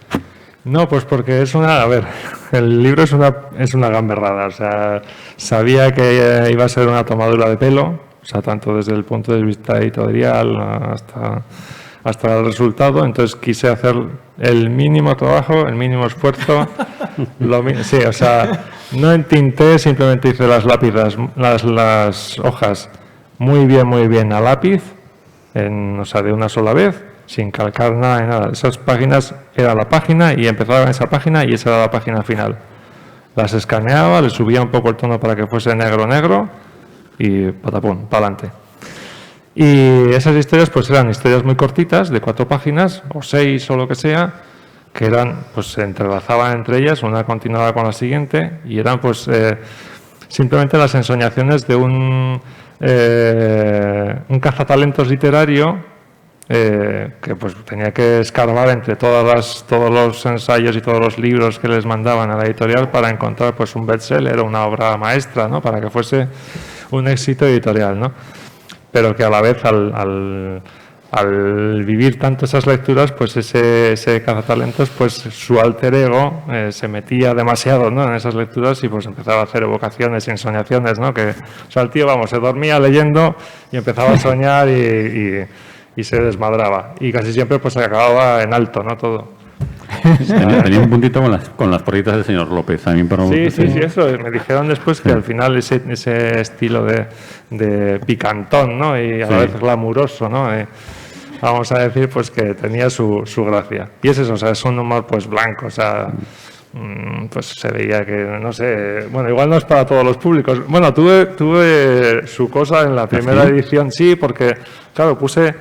No, pues porque a ver, el libro es una gamberrada, o sea, sabía que iba a ser una tomadura de pelo, o sea, tanto desde el punto de vista editorial hasta el resultado, entonces quise hacer el mínimo trabajo, el mínimo esfuerzo, sí, o sea, no entinté, simplemente hice las lápidas, las hojas muy bien a lápiz, o sea, de una sola vez, sin calcar nada ni nada. Esas páginas era la página y empezaba en esa página y esa era la página final. Las escaneaba, le subía un poco el tono para que fuese negro y patapum, para adelante. Y esas historias pues eran historias muy cortitas, de 4 páginas o 6 o lo que sea, que pues se entrelazaban entre ellas, una continuaba con la siguiente y eran pues simplemente las ensoñaciones de un cazatalentos literario que pues tenía que escarbar entre todos los ensayos y todos los libros que les mandaban a la editorial para encontrar pues un bestseller o una obra maestra, ¿no? Para que fuese un éxito editorial, ¿no? Pero que a la vez al vivir tanto esas lecturas, pues ese cazatalentos, pues su alter ego se metía demasiado, ¿no? En esas lecturas y pues empezaba a hacer evocaciones y ensoñaciones, ¿no? Que, o sea, el tío, se dormía leyendo y empezaba a soñar y se desmadraba. Y casi siempre pues acababa en alto, ¿no? Todo. Tenía un puntito con las porritas del señor López. A mí Sí, eso. Me dijeron después que al final ese estilo de picantón, ¿no? Y a la vez glamuroso, ¿no? Vamos a decir, pues que tenía su gracia. Y es eso, o sea, es un humor pues blanco, o sea, pues se veía que, no sé, bueno, igual no es para todos los públicos. Bueno, tuve su cosa en la primera edición, sí, porque, claro, puse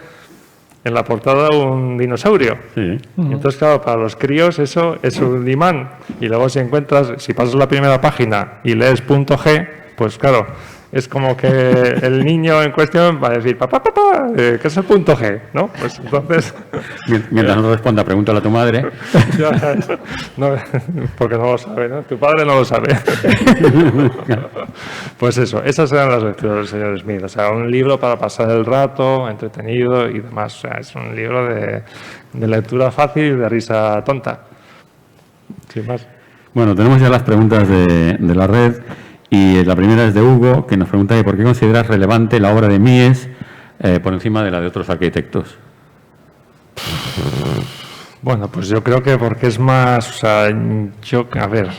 en la portada un dinosaurio. Sí. Y entonces, claro, para los críos eso es un imán. Y luego si pasas la primera página y lees .g, pues claro, es como que el niño en cuestión va a decir, papá, ¿qué es el .g? ¿No? Pues entonces... Mientras no responda, pregúntale a tu madre. No, porque no lo sabe, ¿no? Tu padre no lo sabe. Pues eso, esas eran las lecturas del señor Smith. O sea, un libro para pasar el rato, entretenido y demás. O sea, es un libro de lectura fácil y de risa tonta. Sin más. Bueno, tenemos ya las preguntas de la red. Y la primera es de Hugo, que nos pregunta por qué consideras relevante la obra de Mies por encima de la de otros arquitectos. Bueno, pues yo creo que porque es más, o sea, a ver,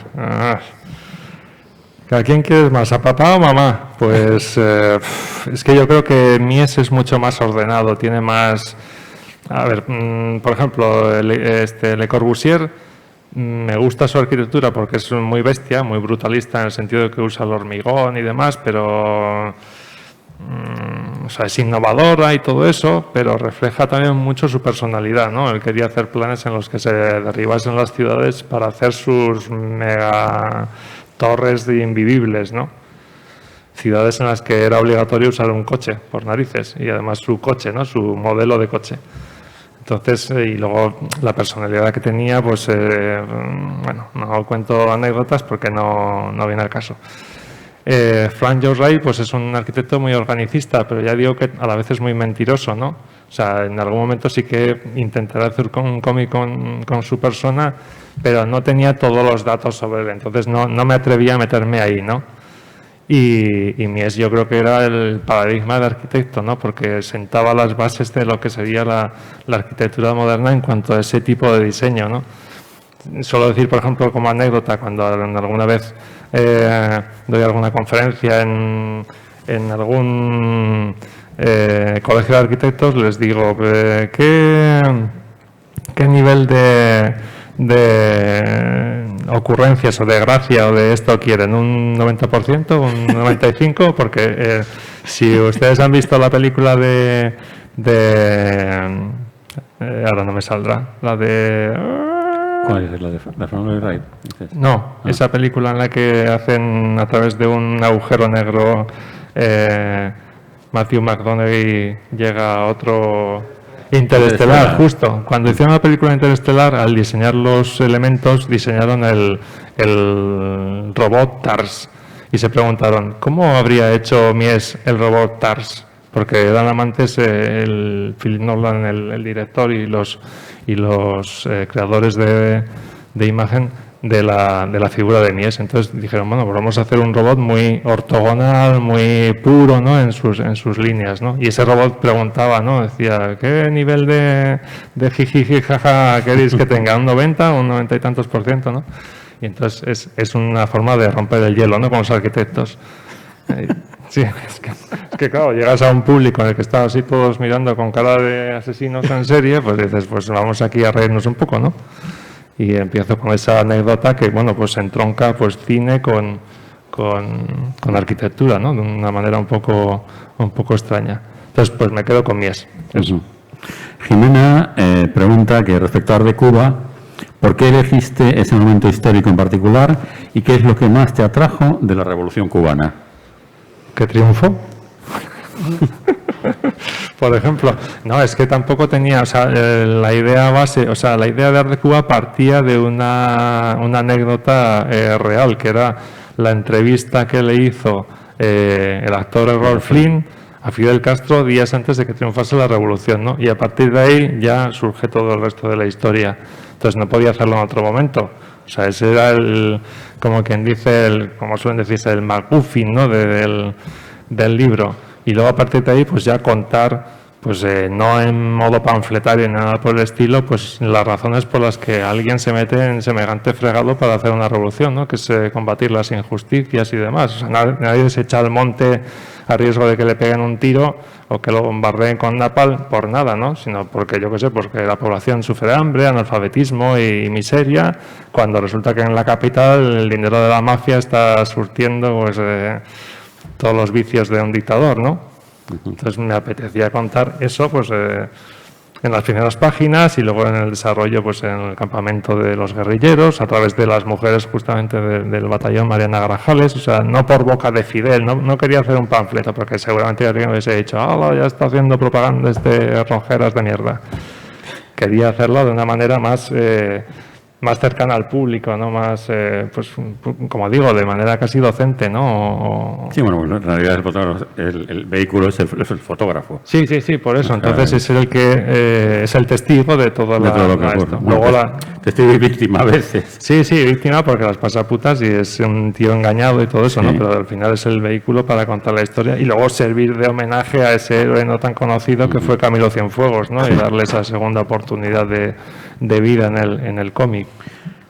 ¿a quién quieres más, a papá o mamá? Pues es que yo creo que Mies es mucho más ordenado, tiene más, a ver, por ejemplo, Le Corbusier. Me gusta su arquitectura porque es muy bestia, muy brutalista en el sentido de que usa el hormigón y demás, pero o sea, es innovadora y todo eso, pero refleja también mucho su personalidad, ¿no? Él quería hacer planes en los que se derribasen las ciudades para hacer sus mega torres invivibles, ¿no? Ciudades en las que era obligatorio usar un coche por narices y además su coche, ¿no? Su modelo de coche. Entonces, y luego la personalidad que tenía, pues, bueno, no cuento anécdotas porque no viene al caso. Frank Lloyd Wright, pues es un arquitecto muy organicista, pero ya digo que a la vez es muy mentiroso, ¿no? O sea, en algún momento sí que intentaré hacer un cómic con su persona, pero no tenía todos los datos sobre él, entonces no me atrevía a meterme ahí, ¿no? Y Mies yo creo que era el paradigma del arquitecto, ¿no? Porque sentaba las bases de lo que sería la arquitectura moderna en cuanto a ese tipo de diseño, ¿no? Solo decir, por ejemplo, como anécdota, cuando alguna vez doy alguna conferencia en algún colegio de arquitectos, les digo, ¿qué nivel de ocurrencias o de gracia o de esto quieren? ¿Un 90%? ¿Un 95%? Porque si ustedes han visto la película ahora no me saldrá, la de... ¿Cuál es? ¿La de Frank Lloyd Wright? No, esa película en la que hacen a través de un agujero negro Matthew McConaughey llega a otro... Interestelar, justo. Cuando hicieron la película Interestelar, al diseñar los elementos, diseñaron el robot TARS y se preguntaron, ¿cómo habría hecho Mies el robot TARS? Porque eran amantes el Philip Nolan, el director, y los creadores de imagen de la figura de Mies. Entonces dijeron, bueno, pues vamos a hacer un robot muy ortogonal, muy puro, ¿no? en sus líneas, ¿no? Y ese robot preguntaba, ¿no? Decía, ¿qué nivel de jijiji jaja queréis que tenga? ¿Un 90, un 90 y tantos %, ¿no? Y entonces es una forma de romper el hielo, ¿no? Con los arquitectos. Sí, es que claro, llegas a un público en el que están así todos mirando con cara de asesinos en serie, pues dices, pues vamos aquí a reírnos un poco, ¿no? Y empiezo con esa anécdota que, bueno, pues entronca pues cine con arquitectura, ¿no? De una manera un poco extraña. Entonces, pues me quedo con Mies. Eso. Jimena pregunta que respecto a Art de Cuba, ¿por qué elegiste ese momento histórico en particular y qué es lo que más te atrajo de la Revolución Cubana? ¿Qué triunfo? Por ejemplo, no, es que tampoco tenía, o sea, la idea base, o sea, la idea de Art de Cuba partía de una anécdota real, que era la entrevista que le hizo el actor Errol Flynn a Fidel Castro días antes de que triunfase la revolución, ¿no? Y a partir de ahí ya surge todo el resto de la historia. Entonces no podía hacerlo en otro momento. O sea, ese era como quien dice, como suelen decirse, el MacGuffin, ¿no? del libro. Y luego a partir de ahí, pues ya contar pues no en modo panfletario ni nada por el estilo, pues las razones por las que alguien se mete en semejante fregado para hacer una revolución, ¿no? Que es combatir las injusticias y demás. O sea, nadie se echa al monte a riesgo de que le peguen un tiro o que lo bombardeen con napalm por nada, ¿no? Sino porque, yo qué sé, porque la población sufre de hambre, analfabetismo y miseria, cuando resulta que en la capital el dinero de la mafia está surtiendo pues, todos los vicios de un dictador, ¿no? Entonces me apetecía contar eso pues en las primeras páginas y luego en el desarrollo pues en el campamento de los guerrilleros a través de las mujeres justamente del batallón Mariana Grajales, o sea, no por boca de Fidel, no quería hacer un panfleto porque seguramente alguien hubiese dicho, ¡hala, ya está haciendo propaganda Rojeras de mierda! Quería hacerlo de una manera más cercana al público, ¿no? Más, pues, como digo, de manera casi docente, ¿no? Sí, bueno, en realidad el vehículo es el fotógrafo. Sí, por eso. Entonces es el que es el testigo de todo lo que ocurre. Luego testigo y víctima a veces. Sí, víctima porque las pasa putas y es un tío engañado y todo eso, sí. ¿no? Pero al final es el vehículo para contar la historia y luego servir de homenaje a ese héroe no tan conocido que fue Camilo Cienfuegos, ¿no? Y darle esa segunda oportunidad de vida en el cómic.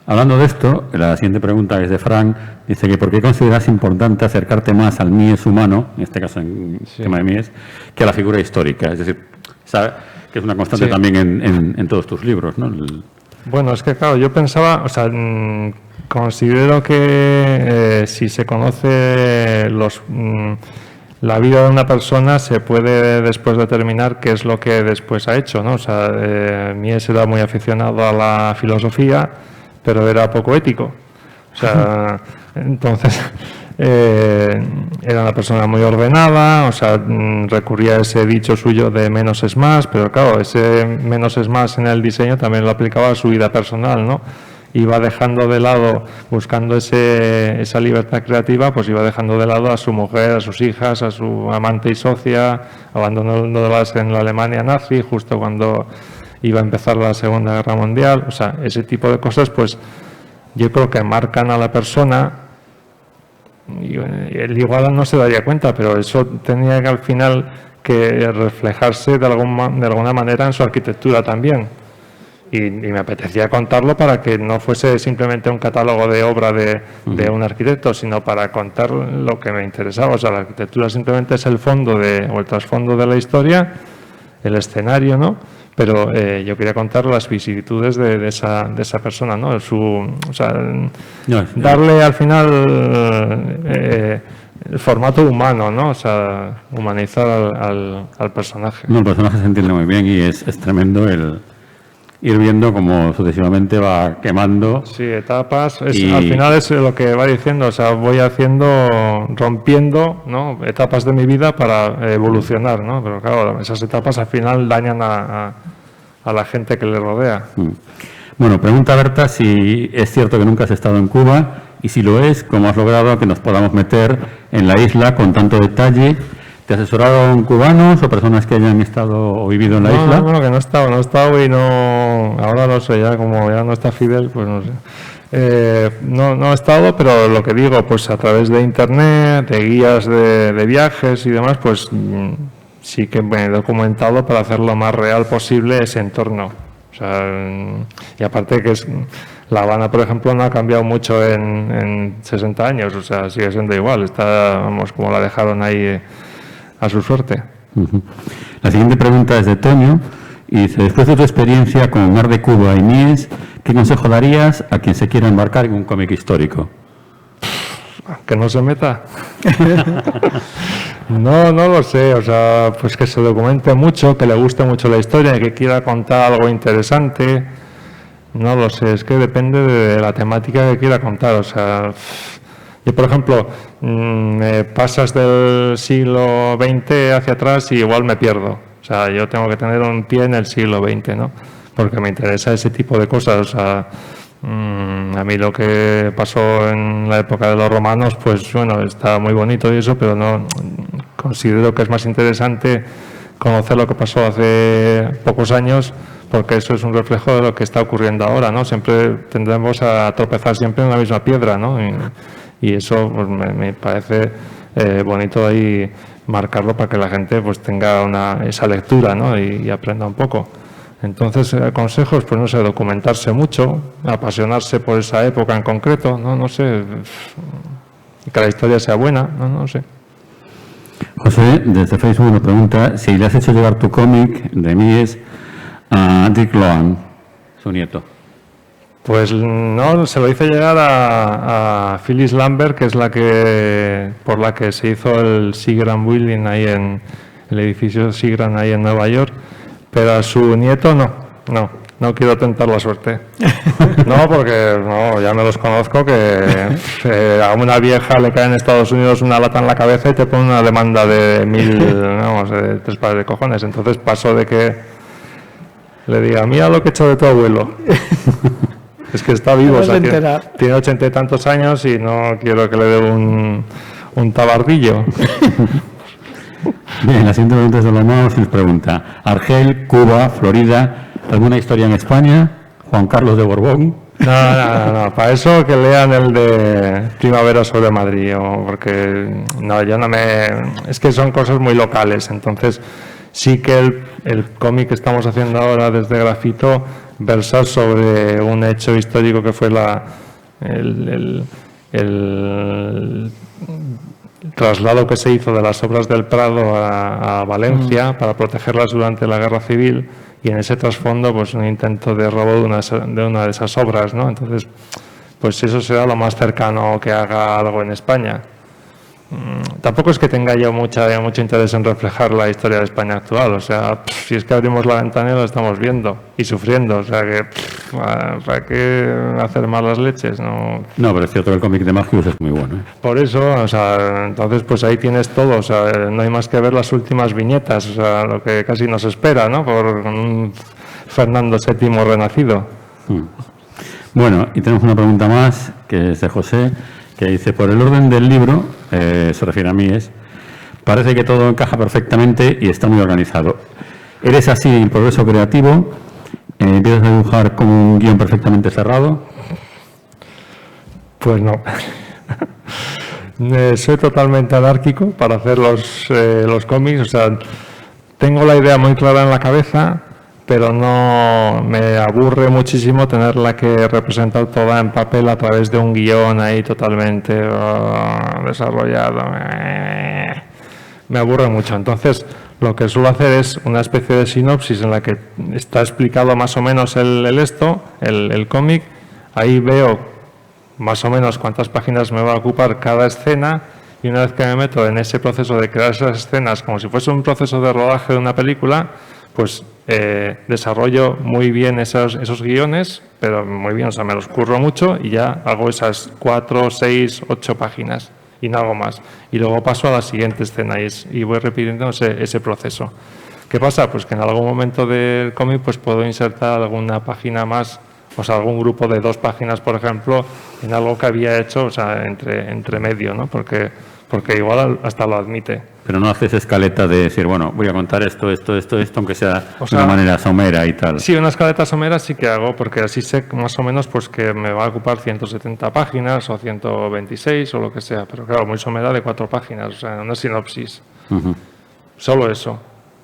Hablando de esto, la siguiente pregunta es de Frank. Dice que ¿por qué consideras importante acercarte más al Mies humano, en este caso en tema de Mies, que a la figura histórica? Es decir, sabe que es una constante también en todos tus libros, ¿no? Bueno, es que claro, yo pensaba, o sea, considero que si se conoce la vida de una persona se puede después determinar qué es lo que después ha hecho, ¿no? O sea, Mies era muy aficionado a la filosofía, pero era poco ético. O sea, entonces era una persona muy ordenada, o sea, recurría a ese dicho suyo de menos es más, pero claro, ese menos es más en el diseño también lo aplicaba a su vida personal, ¿no? Iba dejando de lado, buscando esa libertad creativa, pues iba dejando de lado a su mujer, a sus hijas, a su amante y socia, abandonándolas en la Alemania nazi, justo cuando iba a empezar la Segunda Guerra Mundial. O sea, ese tipo de cosas, pues yo creo que marcan a la persona y él igual no se daría cuenta, pero eso tenía que al final que reflejarse de alguna manera en su arquitectura también. Y me apetecía contarlo para que no fuese simplemente un catálogo de obra de un arquitecto, sino para contar lo que me interesaba. O sea, la arquitectura simplemente es el fondo o el trasfondo de la historia, el escenario, ¿no? Pero yo quería contar las vicisitudes de esa persona, ¿no? Darle al final el formato humano, ¿no? O sea, humanizar al personaje. No, el personaje se entiende muy bien y es tremendo el ir viendo cómo sucesivamente va quemando. Sí, etapas. Al final es lo que va diciendo, o sea, voy rompiendo, ¿no? Etapas de mi vida para evolucionar, ¿no? Pero claro, esas etapas al final dañan a la gente que le rodea. Bueno, pregunta Berta si es cierto que nunca has estado en Cuba y si lo es, ¿cómo has logrado que nos podamos meter en la isla con tanto detalle? ¿Te asesoraron cubanos o personas que hayan estado o vivido en la isla? No, que no he estado y no, ahora no sé, ya como ya no está Fidel, pues no sé. No he estado, pero lo que digo, pues a través de internet, de guías de viajes y demás, pues sí que me he documentado para hacer lo más real posible ese entorno. O sea, y aparte que La Habana, por ejemplo, no ha cambiado mucho en 60 años, o sea, sigue siendo igual, está, vamos, como la dejaron ahí a su suerte. La siguiente pregunta es de Toño y dice, después de tu experiencia con Mar de Cuba y Mies, ¿qué consejo darías a quien se quiera embarcar en un cómic histórico? Que no se meta. No lo sé, o sea, pues que se documente mucho, que le guste mucho la historia, que quiera contar algo interesante. No lo sé, es que depende de la temática que quiera contar, o sea, yo por ejemplo, me pasas del siglo XX hacia atrás y igual me pierdo. O sea, yo tengo que tener un pie en el siglo XX, ¿no? Porque me interesa ese tipo de cosas, o sea, a mí lo que pasó en la época de los romanos, pues bueno, está muy bonito y eso, pero no considero que es más interesante conocer lo que pasó hace pocos años, porque eso es un reflejo de lo que está ocurriendo ahora, ¿no? Siempre tendremos a tropezar siempre en la misma piedra, ¿no? Y eso pues, me parece bonito ahí marcarlo para que la gente pues tenga esa lectura, ¿no? y aprenda un poco. Entonces, consejos, pues no sé, documentarse mucho, apasionarse por esa época en concreto, no sé, que la historia sea buena, no sé. José, desde Facebook nos pregunta si le has hecho llegar tu cómic de Mies a Dick Lohan, su nieto. Pues no, se lo hice llegar a Phyllis Lambert, que es por la que se hizo el Seagram Building ahí en el edificio Seagram ahí en Nueva York, pero a su nieto no quiero tentar la suerte. No, porque ya me los conozco, que a una vieja le cae en Estados Unidos una lata en la cabeza y te pone una demanda de 3 pares de cojones. Entonces paso de que le diga, mira lo que he hecho de tu abuelo. Es que está vivo, o sea, tiene 80 y tantos años y no quiero que le dé un tabardillo. Bien, la siguiente pregunta es de los nuevos y les pregunta: Argel, Cuba, Florida, ¿alguna historia en España? Juan Carlos de Borbón. No, para eso que lean el de Primavera sobre Madrid, porque es que son cosas muy locales, entonces sí que el cómic que estamos haciendo ahora desde Grafito versa sobre un hecho histórico que fue el traslado que se hizo de las obras del Prado a Valencia para protegerlas durante la Guerra Civil, y en ese trasfondo pues un intento de robo de una de esas obras, ¿no? Entonces, pues eso será lo más cercano que haga algo en España. Tampoco es que tenga yo mucho interés en reflejar la historia de España actual, o sea, si es que abrimos la ventana y lo estamos viendo y sufriendo, o sea que ¿para qué hacer malas leches? No, pero es cierto que el cómic de Magius es muy bueno, ¿eh? Por eso, o sea, entonces pues ahí tienes todo, o sea, no hay más que ver las últimas viñetas, o sea, lo que casi nos espera, ¿no? Por un Fernando VII renacido. Bueno, y tenemos una pregunta más, que es de José, que dice: por el orden del libro, se refiere a Mies, parece que todo encaja perfectamente y está muy organizado. ¿Eres así en progreso creativo? ¿Empiezas a dibujar con un guión perfectamente cerrado? Pues no. Soy totalmente anárquico para hacer los cómics, o sea, tengo la idea muy clara en la cabeza, pero no me aburre muchísimo tenerla que representar toda en papel a través de un guión ahí totalmente desarrollado. Me aburre mucho. Entonces, lo que suelo hacer es una especie de sinopsis en la que está explicado más o menos el cómic. Ahí veo más o menos cuántas páginas me va a ocupar cada escena, y una vez que me meto en ese proceso de crear esas escenas como si fuese un proceso de rodaje de una película, pues desarrollo muy bien esos guiones, pero muy bien, o sea, me los curro mucho y ya hago esas 4, 6, 8 páginas y no hago más. Y luego paso a la siguiente escena y voy repitiendo ese proceso. ¿Qué pasa? Pues que en algún momento del cómic pues puedo insertar alguna página más, o sea, algún grupo de 2 páginas, por ejemplo, en algo que había hecho, o sea, entre medio, ¿no? Porque igual hasta lo admite. Pero no haces escaleta de decir, bueno, voy a contar esto, aunque sea de una manera somera y tal. Sí, una escaleta somera sí que hago, porque así sé más o menos pues que me va a ocupar 170 páginas o 126 o lo que sea, pero claro, muy somera de 4 páginas, o sea, una sinopsis. Solo eso.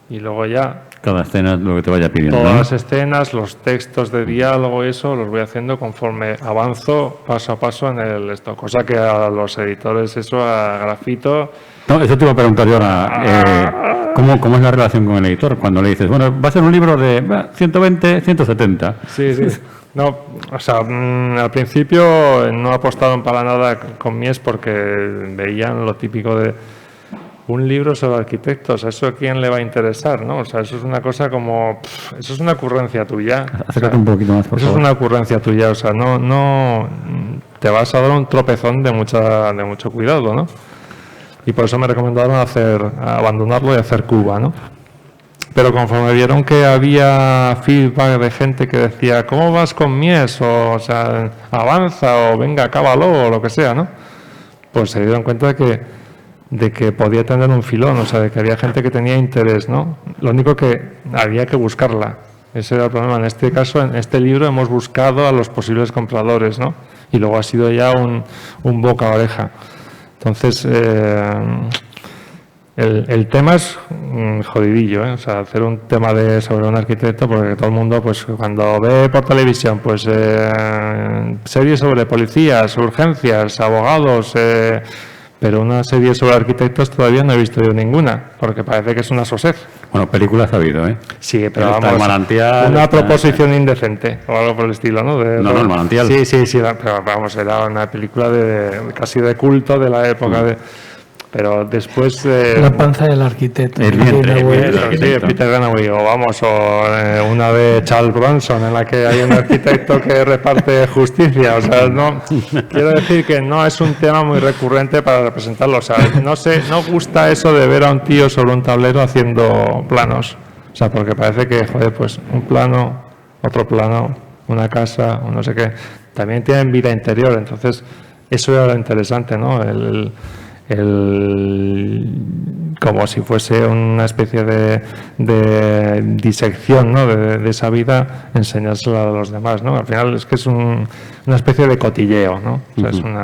Y luego ya... Cada escena lo que te vaya pidiendo. Todas las escenas, los textos de diálogo, eso los voy haciendo conforme avanzo paso a paso en el esto. Cosa que a los editores, a Grafito... No, eso te iba a preguntar yo ahora. ¿Cómo es la relación con el editor? Cuando le dices, bueno, va a ser un libro de 120, 170. Sí. No, o sea, al principio no apostaron para nada con Mies porque veían lo típico de un libro sobre arquitectos, ¿eso a quién le va a interesar? ¿No? O sea, eso es una cosa como... eso es una ocurrencia tuya. Acércate un poquito más, por favor. Eso es una ocurrencia tuya, o sea, no te vas a dar un tropezón de mucho cuidado, ¿no? Y por eso me recomendaron abandonarlo y hacer Cuba, ¿no? Pero conforme vieron que había feedback de gente que decía, ¿cómo vas con Mies? O sea, avanza, o venga, acábalo, o lo que sea, ¿no? Pues se dieron cuenta de que podía tener un filón, o sea, de que había gente que tenía interés, ¿no? Lo único que había que buscarla. Ese era el problema. En este caso, en este libro, hemos buscado a los posibles compradores, ¿no? Y luego ha sido ya un boca a oreja. Entonces, el tema es jodidillo, ¿eh? O sea, hacer un tema sobre un arquitecto, porque todo el mundo, pues cuando ve por televisión, pues series sobre policías, urgencias, abogados, pero una serie sobre arquitectos todavía no he visto yo ninguna, porque parece que es una sosez. Bueno, películas ha habido, ¿eh? Sí, pero Está vamos, El Manantial, una está- proposición indecente o algo por el estilo, ¿no? No, El Manantial. Sí, pero vamos, era una película casi de culto de la época de... Pero después... La panza del arquitecto. El vientre, Tiene el huevo. vientre. Sí, arquitecto. Peter Greenaway, o una de Charles Bronson, en la que hay un arquitecto que reparte justicia. O sea, no, quiero decir que no es un tema muy recurrente para representarlo. O sea, no gusta eso de ver a un tío sobre un tablero haciendo planos. O sea, porque parece que, joder, pues un plano, otro plano, una casa, un no sé qué. También tienen vida interior, entonces eso era lo interesante, ¿no? Como si fuese una especie de disección, ¿no? de esa vida, enseñársela a los demás, ¿no? Al final es que es una especie de cotilleo, ¿no? O sea, es un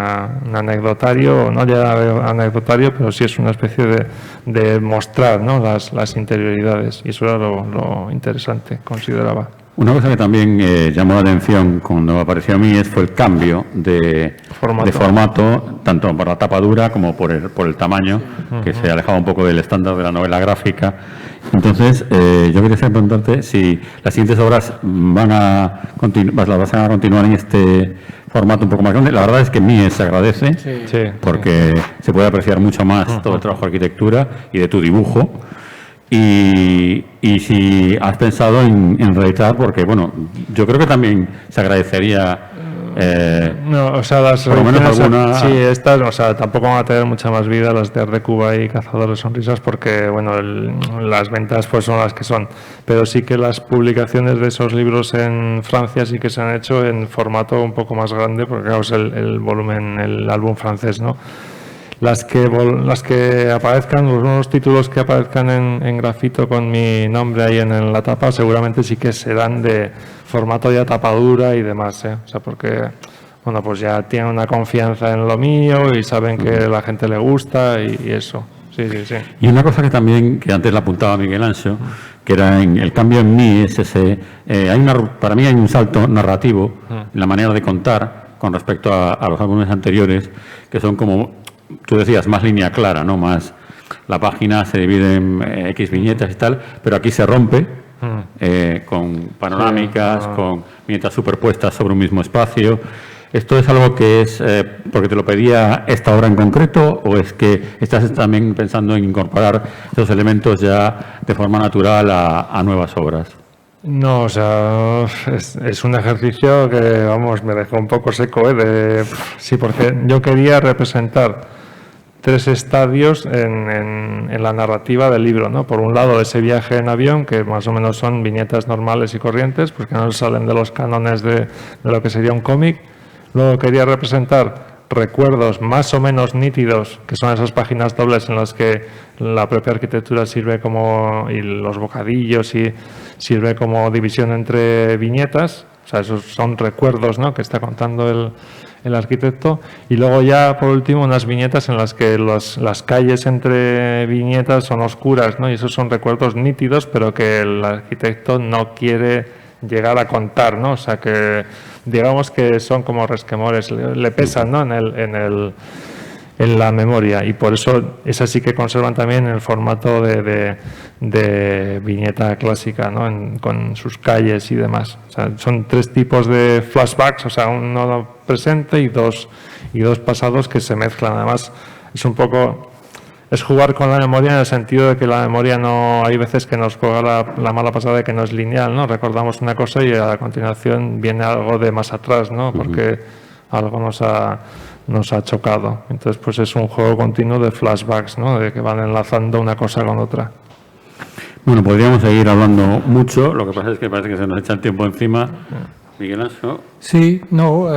anecdotario, no ya anecdotario, pero sí es una especie de mostrar, ¿no? las interioridades, y eso era lo interesante, consideraba. Una cosa que también llamó la atención cuando apareció a mí fue el cambio de formato, tanto por la tapa dura como por el tamaño, que se alejaba un poco del estándar de la novela gráfica. Entonces, yo quería preguntarte si las siguientes obras las vas a continuar en este formato un poco más grande. La verdad es que Mies se agradece, Sí. porque se puede apreciar mucho más todo el trabajo de arquitectura y de tu dibujo. Y si has pensado en reeditar, porque bueno, yo creo que también se agradecería. No, o sea, las por lo menos reediciones, alguna- sí, estas, o sea, tampoco van a tener mucha más vida las de Art de Cuba y Cazador de Sonrisas, porque, bueno, las ventas pues son las que son. Pero sí que las publicaciones de esos libros en Francia sí que se han hecho en formato un poco más grande, porque claro, es el volumen, el álbum francés, ¿no? Las que aparezcan, los nuevos títulos que aparezcan en grafito con mi nombre ahí en la tapa, seguramente sí que serán de formato ya tapadura y demás, ¿eh? O sea, porque, bueno, pues ya tienen una confianza en lo mío y saben que a la gente le gusta y eso. Sí. Y una cosa que también, que antes la apuntaba Miguel Anxo, que era en el cambio en mí, es ese, para mí hay un salto narrativo en la manera de contar con respecto a los álbumes anteriores, que son como, tú decías, más línea clara, ¿no? Más, la página se divide en X viñetas y tal, pero aquí se rompe con panorámicas, con viñetas superpuestas sobre un mismo espacio. ¿Esto es algo que es porque te lo pedía esta obra en concreto, o es que estás también pensando en incorporar esos elementos ya de forma natural a nuevas obras? No, o sea, es un ejercicio que, vamos, me dejó un poco seco, sí, porque yo quería representar 3 estadios en la narrativa del libro, ¿no? Por un lado, ese viaje en avión, que más o menos son viñetas normales y corrientes, porque no salen de los cánones de lo que sería un cómic. Luego quería representar recuerdos más o menos nítidos, que son esas páginas dobles en las que la propia arquitectura sirve como, y los bocadillos, y sirve como división entre viñetas. O sea, esos son recuerdos, ¿no?, que está contando el arquitecto. Y luego ya, por último, unas viñetas en las que las calles entre viñetas son oscuras, ¿no? Y esos son recuerdos nítidos, pero que el arquitecto no quiere llegar a contar, ¿no? O sea, que digamos que son como resquemores, le pesan, ¿no?, en la memoria, y por eso esas sí que conservan también el formato de viñeta clásica, ¿no?, con sus calles y demás. O sea, son 3 tipos de flashbacks, o sea, uno presente y dos pasados que se mezclan. Además, es jugar con la memoria en el sentido de que la memoria no, hay veces que nos juega la mala pasada de que no es lineal, ¿no? Recordamos una cosa y a continuación viene algo de más atrás, ¿no? Porque algo nos ha chocado. Entonces, pues es un juego continuo de flashbacks, ¿no?, de que van enlazando una cosa con otra. Bueno, podríamos seguir hablando mucho, lo que pasa es que parece que se nos echa el tiempo encima. Miguel Anxo. Sí, no.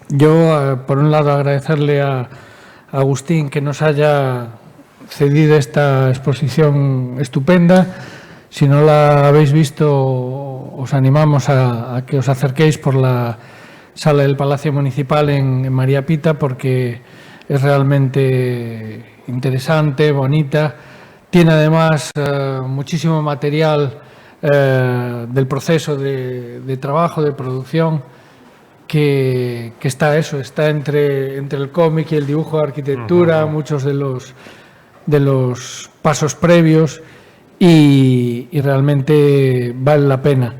Yo, por un lado, agradecerle a Agustín que nos haya cedido esta exposición estupenda. Si no la habéis visto, os animamos a que os acerquéis por la sala del Palacio Municipal en María Pita, porque es realmente interesante, bonita. Tiene además muchísimo material del proceso de trabajo, de producción, que está entre el cómic y el dibujo de arquitectura, muchos de los pasos previos, y realmente vale la pena.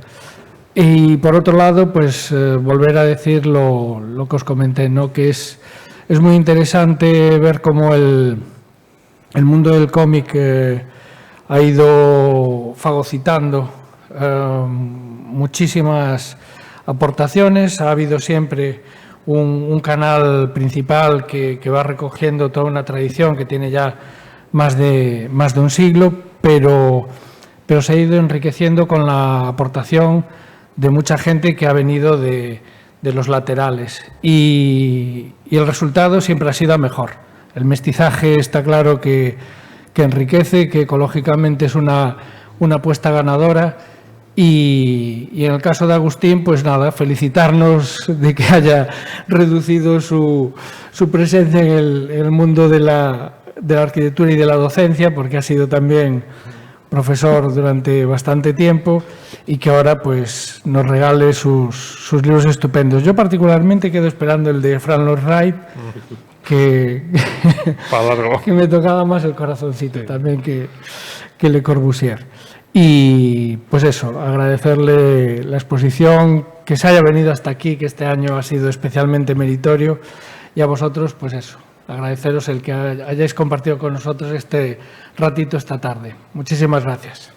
Y por otro lado, pues volver a decir lo que os comenté, ¿no? Que es muy interesante ver cómo el mundo del cómic ha ido fagocitando muchísimas aportaciones. Ha habido siempre un canal principal que va recogiendo toda una tradición que tiene ya más de un siglo, pero se ha ido enriqueciendo con la aportación de mucha gente que ha venido de los laterales, y el resultado siempre ha sido mejor. El mestizaje está claro que enriquece, que ecológicamente es una apuesta ganadora, y en el caso de Agustín, pues nada, felicitarnos de que haya reducido su presencia en el mundo de la arquitectura y de la docencia, porque ha sido también profesor durante bastante tiempo, y que ahora pues nos regale sus libros estupendos. Yo particularmente quedo esperando el de Frank Lloyd Wright, que me tocaba más el corazoncito también que Le Corbusier. Y pues eso, agradecerle la exposición, que se haya venido hasta aquí, que este año ha sido especialmente meritorio, y a vosotros, pues eso, agradeceros el que hayáis compartido con nosotros este ratito esta tarde. Muchísimas gracias.